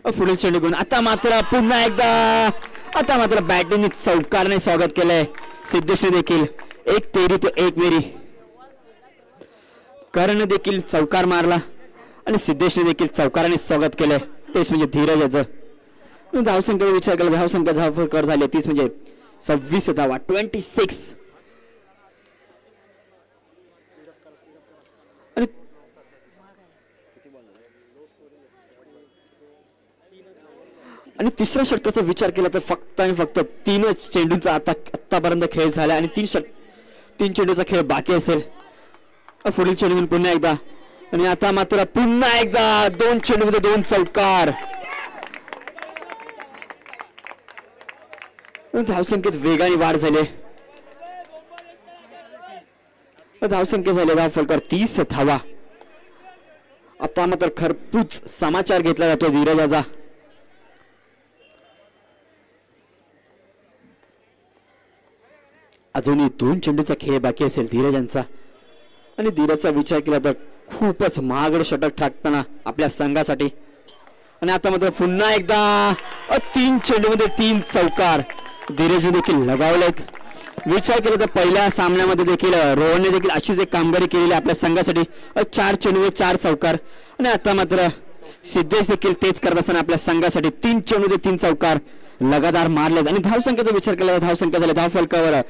पुढील चेंडू घेऊन आता मात्र पुन्हा एकदा आता मात्र बॅटिंग चौकारने स्वागत केलंय सिद्धेशने देखील. 1 तेरी तो 1 वेरी. करण देखील चौकार मारला आणि सिद्धेशने देखील चौकाराने स्वागत केलंय. तेच म्हणजे धीरज याचं. धावसंख्येचा विचार केला धावसंख्या धावफलकावर झाली 30 म्हणजे 26 धावा 26. आणि तिसऱ्या षटकाचा विचार केला तर फक्त आणि फक्त 3च चेंडूंचा आतापर्यंत खेळ झाला आणि 3 चेंडूचा खेळ बाकी असेल. पुढील चेंडू पुन्हा एकदा आणि आता मात्र पुन्हा एकदा 2 चेंडूमध्ये 2 चौकार. धावसंख्येत वेगाने वाढ झाली. धावसंख्या झाली धाव फलकावर 30 धावा. आता मात्र खरपूच समाचार घेतला जातो धीरजाचा. अजूनही 2 चेंडूचा खेळ बाकी असेल धीरजांचा. आणि धीरजचा विचार केला तर खूपच महागड षटक टाकताना आपल्या संघासाठी. आणि आता मात्र पुन्हा एकदा 3 चेंडूमध्ये 3 चौकार धीरजने देखील लगावलेत. विचार केला तर पहिल्या सामन्यामध्ये देखील रोहनने देखील अशीच एक कामगिरी केलेली आपल्या संघासाठी. 4 चेंडूमध्ये 4 चौकार. आणि आता मात्र सिद्धेश देखील तेच करत असताना आपल्या संघासाठी 3 चेंडूमध्ये 3 चौकार लगातार मारलेत. आणि धावसंख्येचा विचार केला धावसंख्या झाली धाव फलकावर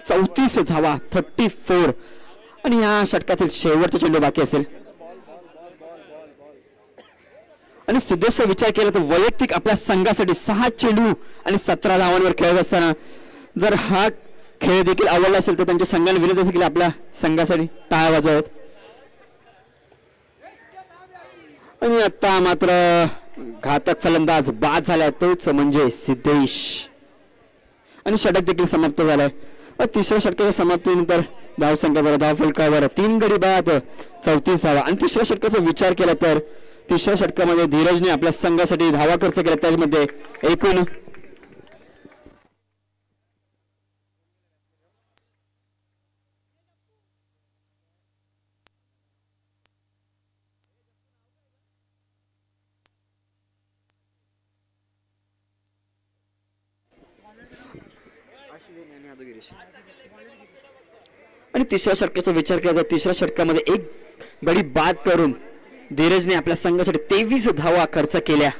34 धावा 34. आणि या षटकातील शेवटचा चेंडू बाकी असेल. आणि सिद्धेशचा विचार केला तर वैयक्तिक आपल्या संघासाठी 6 चेंडू आणि 17 धावांवर खेळत असताना जर हा खेळ देखील आवडला असेल तर त्यांच्या संघाने विनंती असेल की आपल्या संघासाठी टाळ्या वाजवाव्यात. आणि आता मात्र घातक फलंदाज बाद झालाय तोच म्हणजे सिद्धेश. आणि षटक देखील समाप्त झालाय. तिसऱ्या षटकाच्या समाप्तीनंतर धावसंख्या झाला धाव फलकावर 3 गडी बाद 34 धावा. आणि तिसऱ्या षटकाचा विचार केला तर तिसऱ्या षटकामध्ये धीरजने आपल्या संघासाठी धावा खर्च केला. त्यामध्ये एकूण आणि तिसऱ्या षटकाचा विचार केला तर तिसऱ्या षटकामध्ये 1 गडी बाद करून धीरजने आपल्या संघासाठी 23 धावा खर्च केल्या.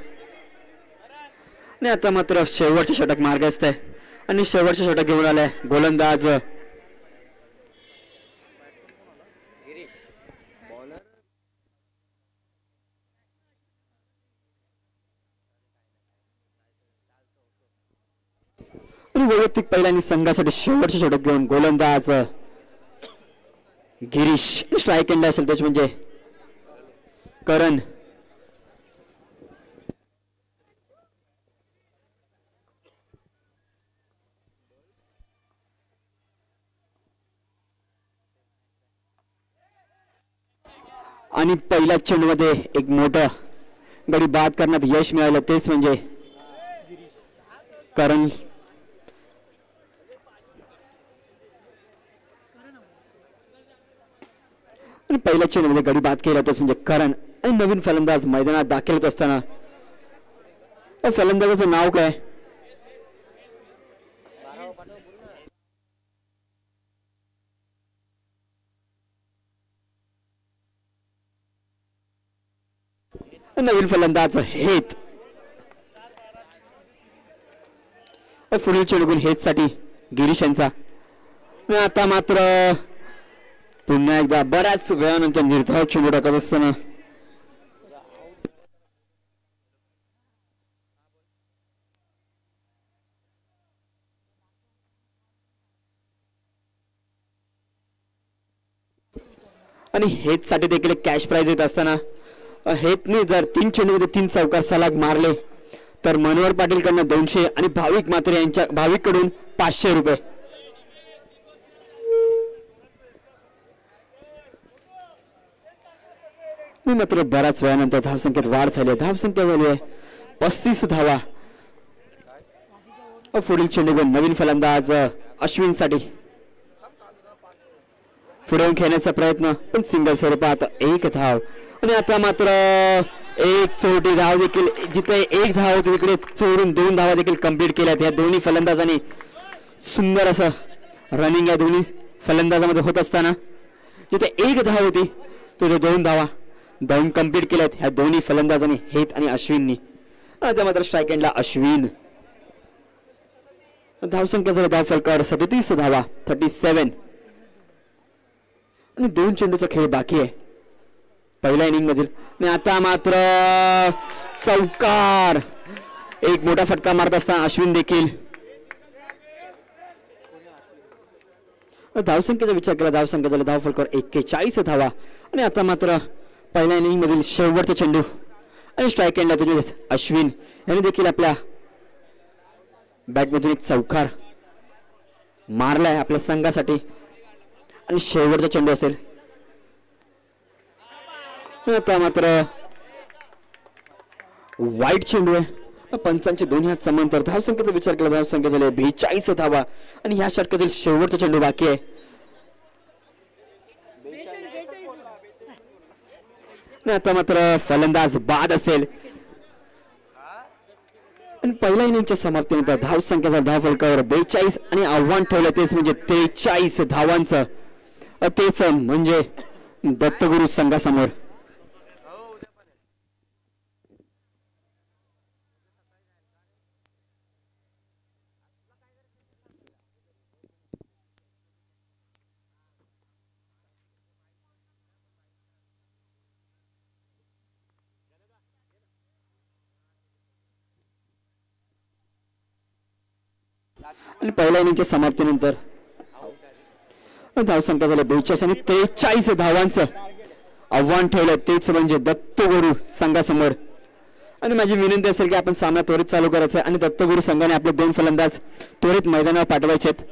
आणि आता मात्र शेवटचे षटक मार्गस्थ आहे आणि शेवटचे षटक घेऊन आलाय गोलंदाज आणि वैयक्तिक पहिल्यांदा संघासाठी शेवटचे षटक घेऊन गोलंदाज गिरीश. स्ट्राईक एंड असेल त्याच म्हणजे करण. आणि पहिल्या चेंडूमध्ये एक मोठा गडी बाद करण्यात यश मिळालं तेच म्हणजे करण. आणि पहिल्या चेंडूमध्ये गडी बाद केला तोच म्हणजे करण. आणि नवीन फलंदाज मैदानात दाखल होत असताना फलंदाजाचं नाव काय? नवीन फलंदाज हेत. पुढील चेंडू हेत साठी गिरीश यांचा. आता मात्र पुन्हा एकदा बऱ्याच वेळानंतर निर्धाव चेंडू टाकत असताना आणि हेत साठी देखील कॅश प्राइज येत असताना हेतने जर 3 चेंडूमध्ये 3 चौकार सलग मारले तर मनोहर पाटील कडून 200 आणि भाविक मात्रे यांच्या भाविक कडून 500 रुपये. मात्र बऱ्याच वेळानंतर धावसंख्येत वाढ झाली आहे. धावसंख्या झाली आहे 35 धावा. पुढील चेंडू नवीन फलंदाज अश्विन साठी पुढे येऊन खेळण्याचा प्रयत्न पण सिंगल स्वरूपात 1 धाव. आणि आता मात्र एक चोटी धाव देखील जिथे 1 धाव होती तिकडे चोरून 2 धावा देखील कंप्लीट केल्यात. या दोन्ही फलंदाजांनी सुंदर असं रनिंग या दोन्ही फलंदाजामध्ये होत असताना जिथे 1 धाव होती तिथे 2 धावा धावून कंप्लीट केल्यात ह्या दोन्ही फलंदाजांनी हेत आणि अश्विननी. आता मात्र स्ट्राईक एंडला अश्विन. धावसंख्या झाली धाव फलकावर 37 धावा 37. आणि 2 चेंडूचा खेळ बाकी आहे पहिल्या इनिंग मधील. आणि आता मात्र चौकार. एक मोठा फटका मारत असताना अश्विन देखील. धावसंख्येचा विचार केला धावसंख्या झाला धाव फलकावर 41 धावा. आणि आता मात्र पहिल्या इनिंग मधील शेवटचा चेंडू आणि स्ट्राईक एंडला अश्विन यांनी देखील आपल्या बॅटमधून एक चौकार मारलाय आपल्या संघासाठी. आणि शेवटचा चेंडू असेल. आता मात्र वाईट चेंडू आहे. पंचांचे दोन्ही हात समांतर. धावसंख्येचा विचार केला धावसंख्या झाली 42 धावा. आणि ह्या षटकातील शेवटचा चेंडू बाकी आहे. आता मात्र फलंदाज बाद असेल. आणि पहिल्या इनिंगच्या समाप्तीनंतर धावसंख्येचा धाव फलकावर 42 आणि आव्हान ठेवलं तेच म्हणजे 43 धावांचं. तेच म्हणजे दत्तगुरु संघासमोर. आणि पहिल्या इनिंगच्या समाप्तीनंतर धावसंख्या झाली 42 आणि 43 धावांचं आव्हान ठेवलं तेच म्हणजे दत्तगुरु संघासमोर. आणि माझी विनंती असेल की आपण सामना त्वरित चालू करायचा आणि दत्तगुरु संघाने आपले 2 फलंदाज त्वरित मैदानावर पाठवायचे आहेत.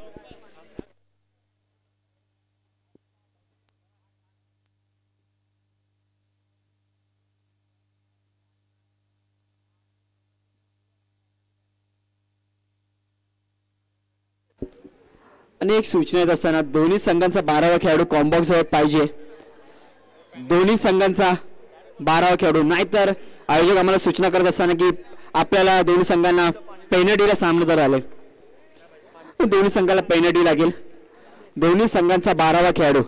आणि एक सूचना येत असताना दोन्ही संघांचा 12वा खेळाडू कॉम्बॉक्स जवळ पाहिजे. दोन्ही संघांचा 12वा खेळाडू. नाहीतर आयोजक आम्हाला सूचना करत असताना की आपल्याला दोन्ही संघांना पेनल्टीला सामना जर आले दोन्ही संघाला पेनल्टी लागेल. दोन्ही संघांचा 12वा खेळाडू.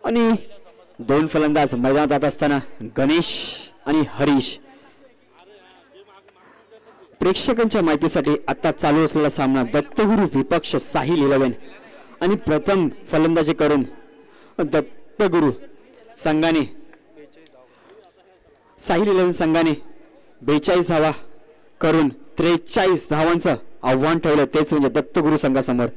आणि 2 फलंदाज मैदानात जात असताना गणेश आणि हरीश. प्रेक्षकांच्या माहितीसाठी आता चालू असलेला सामना दत्तगुरु विपक्ष साहिल 11. आणि प्रथम फलंदाजी करून दत्तगुरु संघाने साहिल 11 संघाने 42 धावा करून 43 धावांचं आव्हान ठेवलं, तेच म्हणजे दत्तगुरु संघासमोर.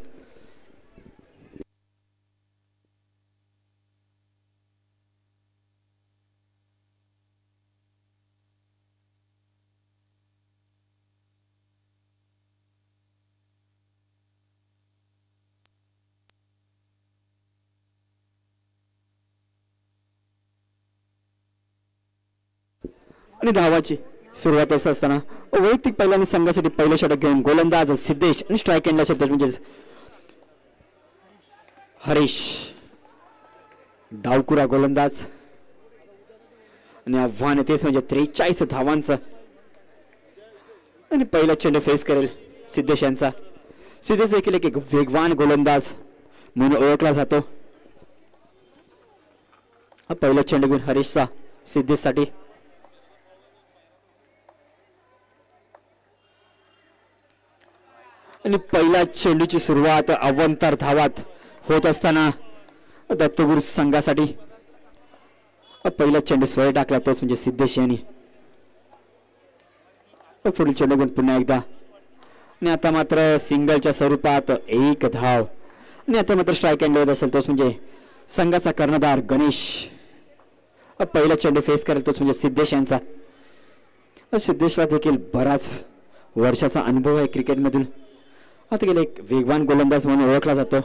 आणि धावाची सुरुवात असताना वैयक्तिक पहिल्याने संघासाठी पहिलं षटक घेऊन गोलंदाज सिद्धेश आणि स्ट्राईक एंडला षटक म्हणजे हरीश. डावकुरा गोलंदाज आणि आव्हान तेच म्हणजे 43 धावांचं. आणि पहिला चेंडू फेस करेल सिद्धेश यांचा. सिद्धेश देखील एक वेगवान गोलंदाज म्हणून ओळखला जातो. हा पहिला चेंडू घेऊन हरीशचा सिद्धेशसाठी. आणि पहिल्या चेंडूची सुरुवात अवंतर धावात होत असताना दत्तगुरु संघासाठी पहिला चेंडू स्वय टाकला, तोच म्हणजे सिद्धेश यांनी. पुढील चेंडू घेऊन पुन्हा एकदा. आणि आता मात्र सिंगलच्या स्वरूपात एक धाव. आणि आता मात्र स्ट्राईक एंड होत असेल, तोच म्हणजे संघाचा कर्णधार गणेश. पहिला चेंडू फेस करेल, तोच म्हणजे सिद्धेश यांचा. सिद्धेशला देखील बराच वर्षाचा अनुभव आहे क्रिकेटमधून. आता गेला एक वेगवान गोलंदाज म्हणून ओळखला जातो.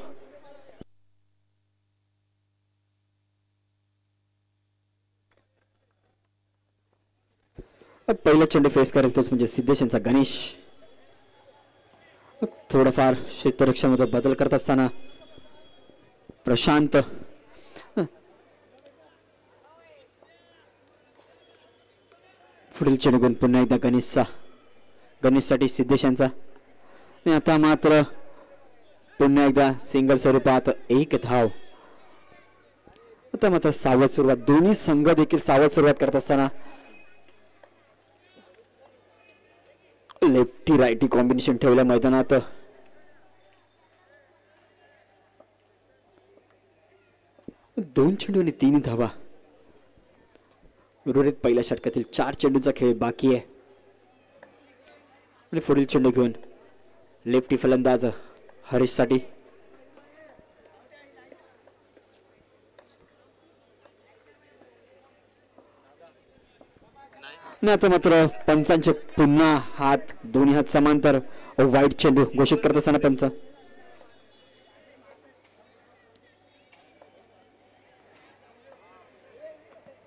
पहिला चेंडू फेस करेल, तोच म्हणजे सिद्धेश यांचा गणेश. थोडंफार क्षेत्ररक्षणामध्ये बदल करत असताना प्रशांत. पुढील चेंडू घेऊन पुन्हा एकदा गणेशसाठी सिद्धेश यांचा. आणि आता मात्र पुन्हा एकदा सिंगल स्वरूपात एक धाव. आता मात्र सावध सुरुवात, दोन्ही संघ देखील सावध सुरुवात करत असताना लेफ्टी राईटी कॉम्बिनेशन ठेवलं मैदानात. दोन चेंडू आणि 3 धावा. उर्वरित पहिल्या षटकातील 4 चेंडूचा खेळ बाकी आहे. आणि पुढील चेंडू घेऊन लेफ्टी फलंदाज हरीशसाठी. आता मात्र पंचांचे पुन्हा हात, दोन्ही हात समांतर वाईट चेंडू घोषित करत असताना पंच.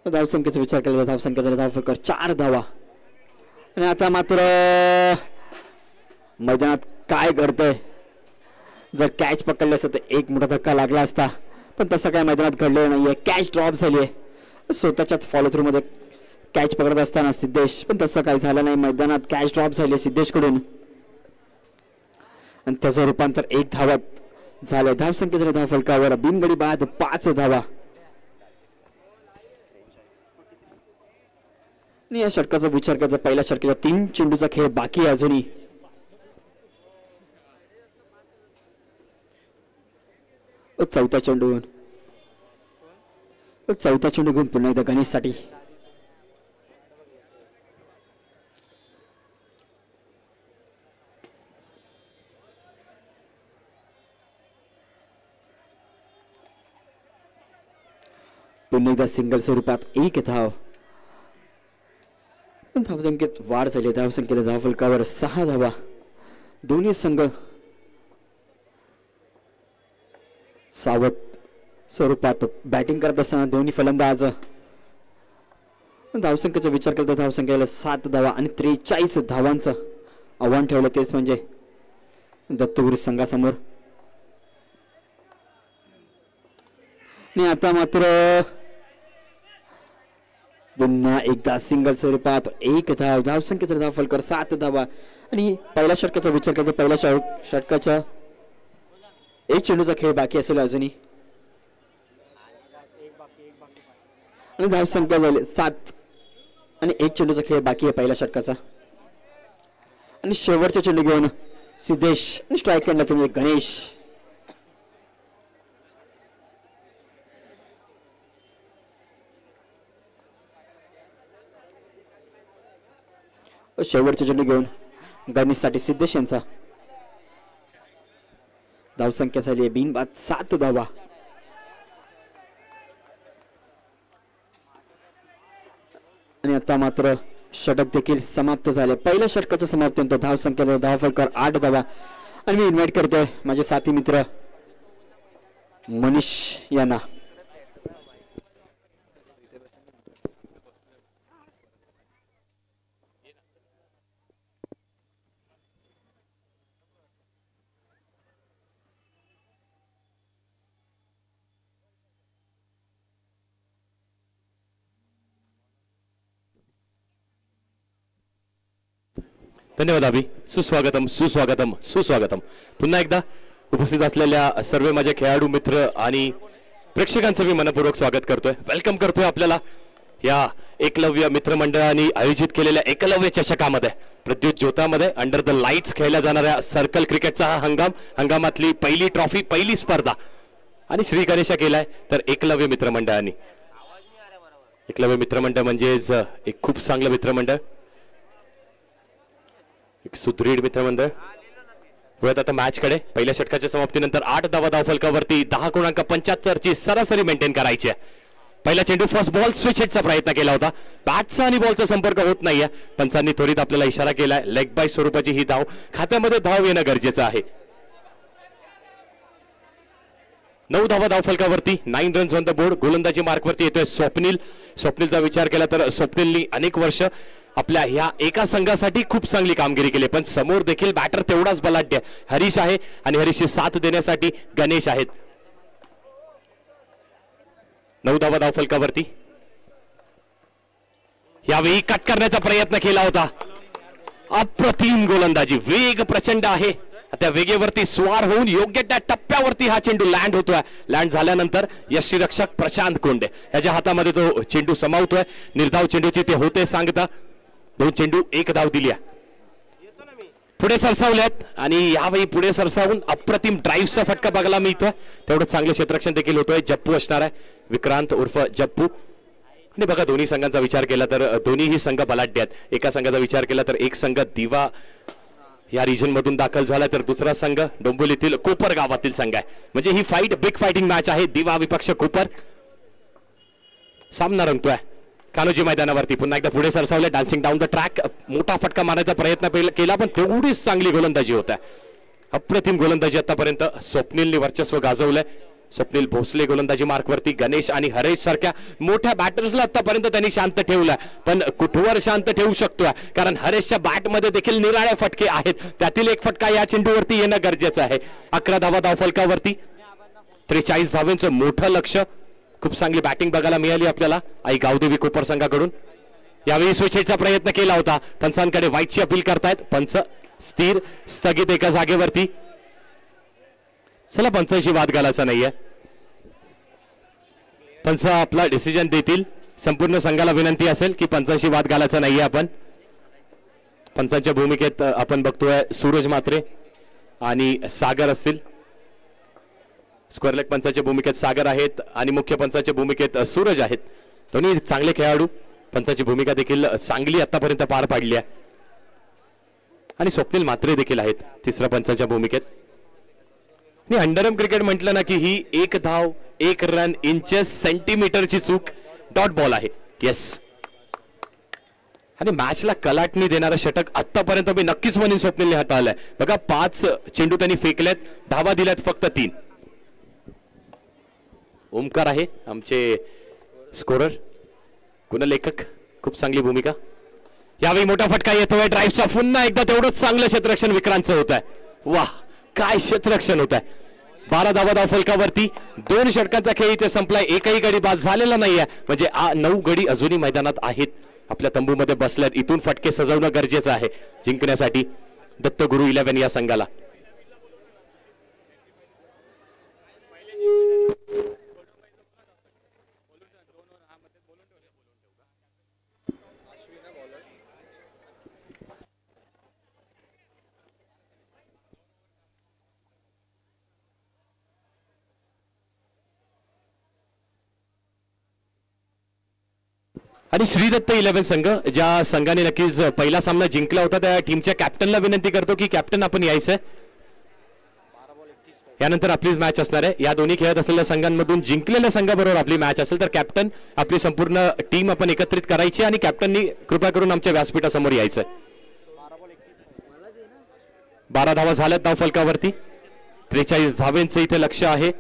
धावसंख्येचा विचार केला, धावसंख्या झाला धाव 4 धावा. आणि आता मात्र मैदानात काय घडतंय, जर कॅच पकडले असतं तर एक मोठा धक्का लागला असता, पण तसं काय मैदानात घडलेलं नाहीये. कॅच ड्रॉप झाली आहे स्वतःच्याच फॉलो थ्रू मध्ये कॅच पकडत असताना सिद्धेश, पण तसं काही झालं नाही. मैदानात कॅच ड्रॉप झाली सिद्धेश कडून आणि त्याचं रूपांतर 1 धावात झालंय. धावसंख्या झाली धाव फलकावर बिनगडी बाद 5 धावा. आणि या षटकाचा विचार करता पहिल्या षटकाचा 3 चेंडूचा खेळ बाकी आहे अजूनही. चौथा चेंडू घेऊन पुन्हा एकदा गणेशसाठी. पुन्हा एकदा सिंगल स्वरूपात 1 धाव. धावसंख्येत वाढ झाली. धावसंख्येला धाव फलकावर 6 धावा. दोन्ही संघ सावध स्वरूपात बॅटिंग करत असताना दोन्ही फलंदाज. धावसंख्येचा विचार करता धावसंख्येला 7 धावा आणि 43 धावांचं आव्हान ठेवलं, तेच म्हणजे दत्तगुरु संघासमोर. आणि आता मात्र पुन्हा एकदा सिंगल स्वरूपात 1 धाव. धावसंख्येचा धाव फलकर 7 धावा. आणि पहिल्या षटकाचा विचार करता पहिल्या षटकाच्या 1 चेंडूचा खेळ बाकी असेल अजूनही. आणि धावसंख्या झाली 7 आणि 1 चेंडूचा खेळ बाकी आहे पहिल्या षटकाचा. आणि शेवटच्या चेंडू घेऊन सिद्धेश आणि स्ट्राईक एंडला तुम्ही गणेश. शेवटचे चेंडू घेऊन गणेशसाठी सिद्धेश यांचा धावसंख्या झाली आहे बिनबाद 7 धावा. आणि आता मात्र षटक देखील समाप्त झाले. पहिल्या षटकाच्या समाप्तीनंतर धावसंख्या धावफलकावर 8 धावा. आणि मी इन्व्हाइट करतोय माझे साथी मित्र मनीष यांना. धन्यवाद अभि. सुस्वागतम सुस्वागतम सुस्वागतम. पुन्हा एकदा उपस्थित असलेल्या सर्व माझे खेळाडू मित्र आणि प्रेक्षकांचं मी मनपूर्वक स्वागत करतोय, वेलकम करतोय आपल्याला या एकलव्य मित्रमंडळाने आयोजित केलेल्या एकलव्य चषकामध्ये प्रद्युत ज्योतामध्ये अंडर द लाईट्स खेळल्या जाणाऱ्या सर्कल क्रिकेटचा हा हंगामातली पहिली ट्रॉफी, पहिली स्पर्धा आणि श्री गणेशा केलाय तर एकलव्य मित्रमंडळाने. एकलव्य मित्रमंडळ म्हणजेच एक खूप चांगलं मित्रमंडळ, एक सुदृढ मित्रमंडळ. पुढे आता मॅच कडे पहिल्या षटकाच्या समाप्तीनंतर 8 धावा धावफलकावरती 10.75 ची सरासरी मेंटेन करायची आहे. पहिला चेंडू फर्स्ट बॉल स्विच हिटचा प्रयत्न केला होता, बॅटचा आणि बॉलचा संपर्क होत नाहीये. पंचांनी त्वरित आपल्याला इशारा केलाय लेग बाय स्वरूपाची ही धाव, खात्यामध्ये धाव येणं गरजेचं आहे. 9 धावा धावफलकावरती 9 रन्स ऑन द बोर्ड. गोलंदाजी मार्कवरती येतोय स्वप्नील. स्वप्नीलचा विचार केला तर स्वप्नीलनी अनेक वर्ष आपल्या ह्या एका संघासाठी खूप चांगली कामगिरी केली, पण समोर देखील बॅटर तेवढाच बलाढ्य हरीश आहे आणि हरीशची साथ देण्यासाठी गणेश आहेत. 9 धावा धावफलकावरती यावेळी कट करण्याचा प्रयत्न केला होता. अप्रतिम गोलंदाजी, वेग प्रचंड आहे. त्या वेगेवरती स्वार होऊन योग्य त्या टप्प्यावरती हा चेंडू लँड होतोय. लँड झाल्यानंतर यष्टीरक्षक प्रशांत कोंडे याच्या हातामध्ये तो चेंडू समावतोय. निर्धाव चेंडूची ते होते सांगता 2 चेंडू 1 धाव दिली. पुढे सरसावलेत आणि यावेळी पुढे सरसावून अप्रतिम ड्राईव्हचा फटका बघायला मिळतोय. तेवढं चांगलं क्षेत्ररक्षण देखील होतोय. जप्पू असणार आहे, विक्रांत उर्फ जप्पू. आणि बघा दोन्ही संघांचा विचार केला तर दोन्हीही संघ बलाढ्य आहेत. एका संघाचा विचार केला तर एक संघ दिवा या रिजन मधून दाखल झाला तर दुसरा संघ डोंबिवलीतील कोपर गावातील संघ आहे. म्हणजे ही फाईट बिग फायटिंग मॅच आहे. दिवा विपक्ष कोपर. सामना रंगतोय कान्होजी मैदानावरती. पुन्हा एकदा पुढे सरसावले, डान्सिंग डाऊन द ट्रॅक. मोठा फटका मारण्याचा प्रयत्न केला पण तेवढीच चांगली गोलंदाजी होत आहे. अप्रतिम गोलंदाजी आतापर्यंत स्वप्नीलने वर्चस्व गाजवलंय. स्वप्नील भोसले गोलंदाजी मार्कवरती. गणेश आणि हरेश सारख्या मोठ्या बॅटर्सला आतापर्यंत त्यांनी शांत ठेवलं, पण कुठवर शांत ठेवू शकतोय कारण हरेशच्या बॅटमध्ये देखील निराळे फटके आहेत. त्यातील एक फटका या चेंडूवरती येणं गरजेचं आहे. 11 धावा धावफलकावरती 43 धावांचं मोठं लक्ष. खूप चांगली बॅटिंग बघायला मिळाली आपल्याला आई गावदेवी कोपर संघाकडून. यावेळी स्विच हिटचा प्रयत्न केला होता. पंचांकडे व्हाईटची अपील करतायत. पंच स्थिर स्थगित एका जागेवरती. चला पंचांशी वाद घालायचा नाहीये. पंच आपला डिसिजन देतील. संपूर्ण संघाला विनंती असेल की पंचांशी वाद घालायचा नाहीये. आपण पंचांच्या भूमिकेत आपण बघतोय सूरज म्हात्रे आणि सागर असतील. स्क्वेअर लेग पंचाच्या भूमिकेत सागर आहेत आणि मुख्य पंचाच्या भूमिकेत सूरज आहेत. दोन्ही चांगले खेळाडू. पंचाची भूमिका देखील चांगली आतापर्यंत पार पाडली आहे. आणि स्वप्नील म्हात्रे देखील आहेत तिसऱ्या पंचाच्या भूमिकेत. आणि अंडरम क्रिकेट म्हटलं ना की ही 1 धाव 1 रन इंचेस सेंटीमीटरची चूक डॉट बॉल आहे. येस, आणि मॅचला कलाटणी देणारं षटक आतापर्यंत मी नक्कीच म्हणून स्वप्नीलने हाताळलंय. बघा 5 चेंडू त्यांनी फेकलेत, धावा दिल्यात फक्त 3. ओमकार आहे आमचे स्कोरर, गुणलेखक. खूप चांगली भूमिका. यावेळी मोठा फटका येतोय ड्राईव्हचा. पुन्हा एकदा तेवढंच चांगलं क्षेत्ररक्षण विक्रांतचं होत आहे. वाह, काय क्षेत्ररक्षण होत आहे. 12 धावा धावफलकावरती 2 षटकांचा खेळ इथे संपलाय. एकही गडी बाद झालेला नाहीये. म्हणजे 9 गडी अजूनही मैदानात आहेत, आपल्या तंबूमध्ये बसल्यात. इथून फटके सजवणं गरजेचं आहे जिंकण्यासाठी दत्तगुरु 11 या संघाला. आणि श्री दत्त 11 संघ ज्या संघाने नक्कीच पहिला सामना जिंकला होता त्या टीमच्या कॅप्टनला विनंती करतो की कॅप्टन आपण यायचंय. यानंतर आपलीच मॅच असणार आहे. या दोन्ही खेळत असलेल्या संघांमधून जिंकलेल्या संघाबरोबर आपली मॅच असेल तर कॅप्टन आपली संपूर्ण टीम आपण एकत्रित करायची आणि कॅप्टननी कृपा करून आमच्या व्यासपीठासमोर यायचंय. 12 धावा झाल्यात धावफलकावरती. 43 धावांचं इथे लक्ष आहे.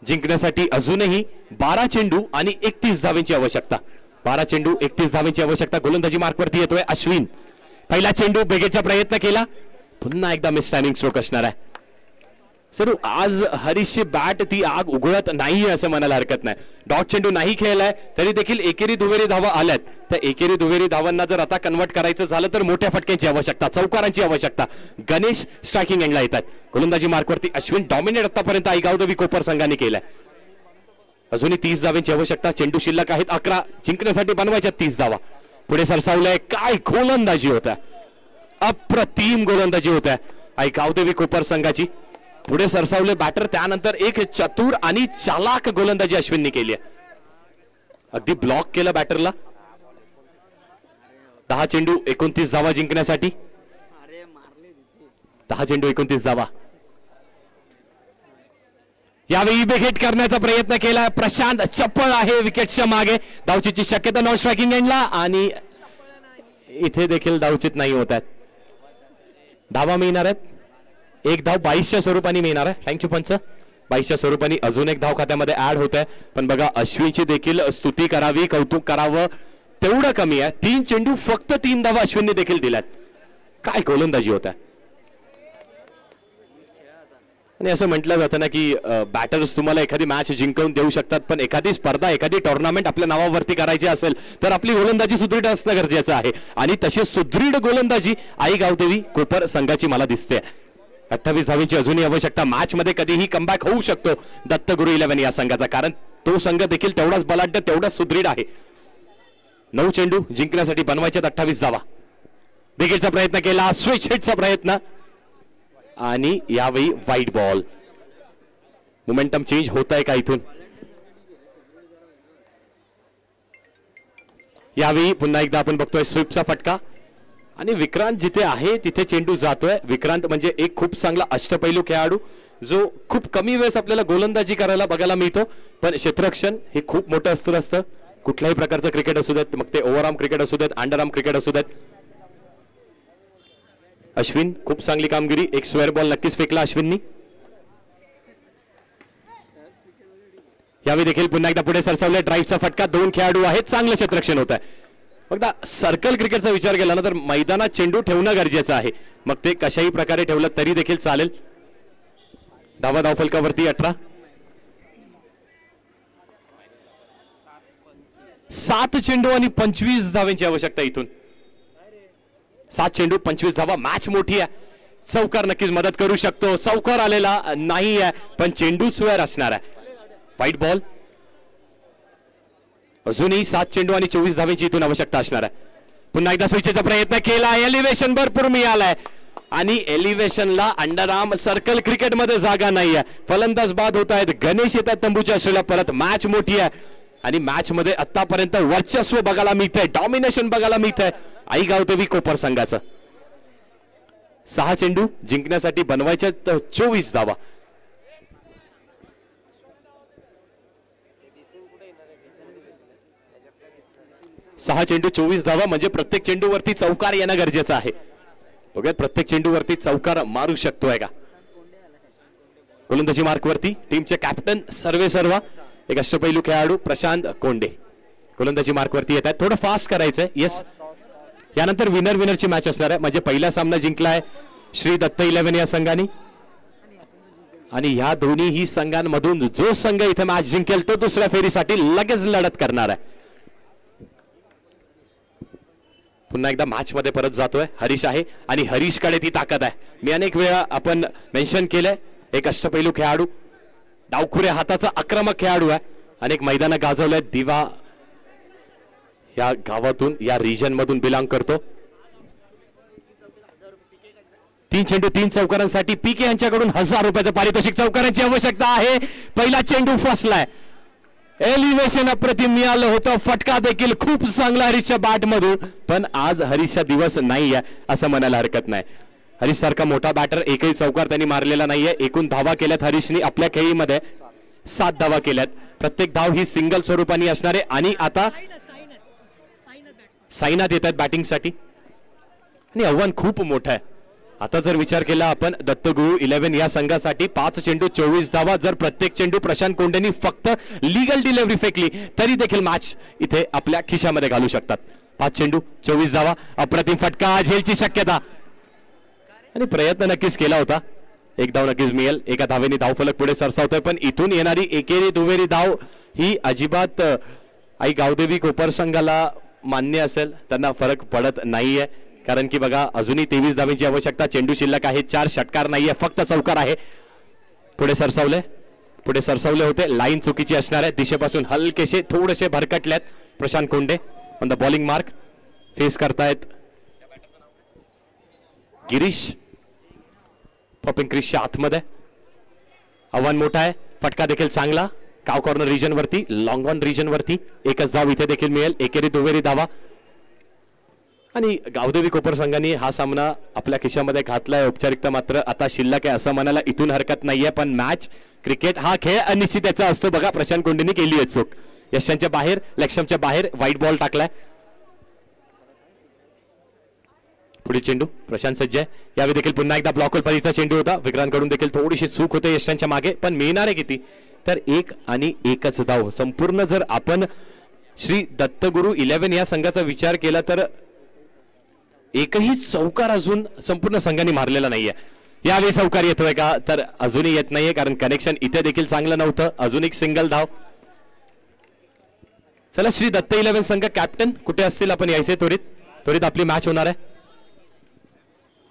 जिंकण्यासाठी अजूनही 12 चेंडू आणि 31 धावांची आवश्यकता. 12 चेंडू 31 धावांची आवश्यकता. गोलंदाजी मार्कवरती येतोय अश्विन. पहिला चेंडू बेगेटचा प्रयत्न केला. पुन्हा एकदा मिस टायमिंग स्ट्रोक असणार आहे. सर आज हरीशची बॅट ती आग उघडत नाहीये असं म्हणायला हरकत नाही. डॉट चेंडू नाही खेळलाय तरी देखील एकेरी दुहेरी धावा आल्यात. त्या एकेरी दुहेरी धावांना जर आता कन्वर्ट करायचं झालं तर मोठ्या फटक्यांची आवश्यकता, चौकारांची आवश्यकता. गणेश स्ट्रायकिंग एंडला येतात. गोलंदाजी मार्कवरती अश्विन. डॉमिनेट आतापर्यंत आईगावदेवी कोपर संघाने केलाय. अजूनही 30 धावांची आवश्यकता. चेंडू शिल्लक आहेत 11. जिंकण्यासाठी बनवायच्या 30 धावा. पुढे सरसावलंय. काय गोलंदाजी होत्या, अप्रतिम गोलंदाजी होत्या आईगावदेवी कोपर संघाची. पुढे सरसावले बॅटर. त्यानंतर एक चतुर आणि चालाक गोलंदाजी अश्विनने केली आहे. अगदी ब्लॉक केलं बॅटरला. 10 चेंडू 29 धावा जिंकण्यासाठी. 10 चेंडू 29 धावा. यावेळी बेगेट करण्याचा प्रयत्न केला. प्रशांत चप्पळ आहे विकेटच्या मागे. धावचीची शक्यता नॉन स्ट्रायकिंग एंडला आणि इथे देखील धावचित नाही होत आहेत. धावा मिळणार आहेत. एक धाव 22च्या स्वरूपाने मिळणार आहे. थँक्यू पंच. 22च्या स्वरूपाने अजून एक धाव खात्यामध्ये ऍड होत आहे. पण बघा अश्विनची देखील स्तुती करावी, कौतुक करावं तेवढं कमी आहे. 3 चेंडू फक्त 3 धावा अश्विनने देखील दिल्यात. काय गोलंदाजी होत्या. आणि असं म्हटलं जातं ना की बॅटर्स तुम्हाला एखादी मॅच जिंकवून देऊ शकतात पण एखादी स्पर्धा एखादी टुर्नामेंट आपल्या नावावरती करायची असेल तर आपली गोलंदाजी सुदृढ असणं गरजेचं आहे. आणि तशी सुदृढ गोलंदाजी आईगावदेवी कोपर संघाची मला दिसते. 28 धावांची अजूनही आवश्यकता. मॅच मध्ये कधीही कमबॅक होऊ शकतो दत्तगुरु 11 या संघाचा, कारण तो संघ देखील तेवढाच बलाढ्य तेवढाच सुदृढ आहे. 9 चेंडू जिंकण्यासाठी बनवायच्यात 28 धावा. बिगेटचा प्रयत्न केला. स्विच हिटचा प्रयत्न आणि यावेळी वाईट बॉल. मोमेंटम चेंज होत आहे का इथून. यावेळी पुन्हा एकदा आपण बघतोय स्वीपचा फटका आणि विक्रांत जिथे आहे तिथे चेंडू जातोय. विक्रांत म्हणजे एक खूप चांगला अष्टपैलू खेळाडू जो खूप कमी वेळेस आपल्याला गोलंदाजी करायला बघायला मिळतो पण क्षेत्ररक्षण हे खूप मोठं अस्त्र असतं. कुठल्याही प्रकारचं क्रिकेट असू देत, मग ते ओव्हरआर्म क्रिकेट असू देत, अंडरआर्म क्रिकेट असू देत. अश्विन खूप चांगली कामगिरी. एक स्क्वेअर बॉल नक्कीच फेकला अश्विननी. यावेळी देखील पुन्हा एकदा पुढे सरसावले. ड्राईव्हचा फटका. 2 खेळाडू आहेत. चांगलं क्षेत्ररक्षण होत आहे. फक्त सर्कल क्रिकेटचा विचार केला ना तर मैदानात चेंडू ठेवणं गरजेचं आहे. मग ते कशाही प्रकारे ठेवलं तरी देखील चालेल. धावा धावफलकावरती 18. 7 चेंडू आणि 25 धावांची आवश्यकता इथून. 7 चेंडू 25 धावा. मॅच मोठी आहे. चौकार नक्कीच मदत करू शकतो. चौकार आलेला नाही आहे पण चेंडू स्क्वेअर असणार आहे. White ball. अजूनही 7 चेंडू आणि 24 धावांची इथून आवश्यकता असणार आहे. पुन्हा एकदा स्विचचा प्रयत्न केला. एलिव्हेशन भरपूर मिळालाय आणि एलिव्हेशनला अंडरआर्म सर्कल क्रिकेट मध्ये जागा नाहीये. फलंदाज बाद होत आहेत. गणेश येतात तंबूच्या आश्रयाला परत. मॅच मोठी आहे आणि मॅच मध्ये आतापर्यंत वर्चस्व बघायला मिळतंय, डॉमिनेशन बघायला मिळतंय आईगावदेवी कोपर संघाचं. 6 चेंडू जिंकण्यासाठी बनवायच्या 24 धावा. सहा चेंडू 24 धावा म्हणजे प्रत्येक चेंडूवरती चौकार येणं गरजेचं आहे. बघूयात प्रत्येक चेंडूवरती चौकार मारू शकतोय का. गोलंदाजी मार्कवरती टीमचे कॅप्टन सर्वेसर्वा एक अष्टपैलू खेळाडू प्रशांत कोंडे गोलंदाजी मार्कवरती येत आहेत. थोडं फास्ट करायचंय. येस. यानंतर विनर विनरची मॅच असणार आहे. म्हणजे पहिला सामना जिंकलाय श्री दत्त 11 या संघाने आणि ह्या दोन्ही संघांमधून जो संघ इथे मॅच जिंकेल तो दुसऱ्या फेरीसाठी लगेच लढत करणार आहे. पुन्हा एकदा मॅच मध्ये परत जातोय हरीश आहे आणि हरीशकडे ती ताकद आहे. मी अनेक वेळा आपण मेन्शन केलंय एक अष्टपैलू खेळाडू, डावखुरे हाताचा आक्रमक खेळाडू आहे. अनेक मैदानं गाजवलंय. दिवा या गावातून या रिजन मधून बिलॉंग करतो. 3 चेंडू 3 चौकारांसाठी पीके यांच्याकडून 1000 रुपयाचं पारितोषिक. चौकारांची आवश्यकता आहे. पहिला चेंडू फसलाय. एलिव्हेशन अप्रतिम मिळालं होतं. फटका देखील खूप चांगला हरीशच्या बॅट मधून. पण आज हरीशचा दिवस नाहीये असं म्हणायला हरकत नाही. हरीश सारखा मोठा बॅटर एकही चौकार त्यांनी मारलेला नाहीये. एकूण धावा केल्यात हरीशनी आपल्या खेळीमध्ये 7 धावा केल्यात. प्रत्येक धाव ही सिंगल स्वरूपाने असणार आहे. आणि आता साईनाथ येत आहेत बॅटिंगसाठी आणि आव्हान खूप मोठं आहे. आता जर विचार केला आपण दत्तगुरु 11 या संघासाठी 5 चेंडू 24 धावा. जर प्रत्येक चेंडू प्रशांत कोंडेनी फक्त लीगल डिलिव्हरी फेकली तरी देखील मॅच इथे आपल्या खिशामध्ये घालू शकतात. 5 चेंडू 24 धावा. अप्रतिम फटका झेलची शक्यता आणि प्रयत्न नक्कीच केला होता. एक धाव नक्कीच मिळेल. एका धावेने धावफलक पुढे सरसावतोय. पण इथून येणारी एकेरी दुहेरी धाव ही अजिबात आई गावदेवी कोपर संघाला मान्य असेल त्यांना फरक पडत नाहीये. कारण की बघा अजूनही 23 धावेची आवश्यकता. चेंडू शिल्लक आहे. 4 षटकार नाहीये फक्त चौकार आहे. पुढे सरसावले होते. लाईन चुकीची असणार आहे. दिशेपासून हलकेसे थोडेसे भरकटल्यात. Prashant Konde on the bowling mark face करतायत गिरीश. पॉपिंग क्रिसच्या आतमध्ये आव्हान मोठा आहे. फटका देखील चांगला. काव कॉर्नर रिजन वरती लॉंग ऑन रिजन वरती. एकच धाव इथे देखील मिळेल. एकेरी दुहेरी धावा आणि गावदेवी कोपर संघाने हा सामना आपल्या खिशामध्ये घातलाय. औपचारिकता मात्र आता शिल्लक आहे असं म्हणायला इथून हरकत नाहीये. पण मॅच क्रिकेट हा खेळ अनिश्चिततेचा असतो. बघा प्रशांत कोंडेनी केली आहे चूक. यशांच्या बाहेर लेगस्टंपच्या बाहेर व्हाईट बॉल टाकलाय. पुढील चेंडू प्रशांत सज्ज आहे. यावेळी देखील पुन्हा एकदा ब्लॉक परीचा चेंडू होता. विक्रांतकडून देखील थोडीशी चूक होते यशांच्या मागे. पण मिळणार आहे किती तर 1 आणि 1च धाव. संपूर्ण जर आपण श्री दत्तगुरु 11 या संघाचा विचार केला तर एकही चौकार अजून संपूर्ण संघाने मारलेला नाहीये. यावेळी चौकार येतोय का तर अजूनही येत नाहीये. कारण कनेक्शन इथे देखील चांगलं नव्हतं. अजून एक सिंगल धाव. चला श्री दत्त 11 संघ कॅप्टन कुठे असतील आपण यायचे त्वरित आपली मॅच होणार आहे.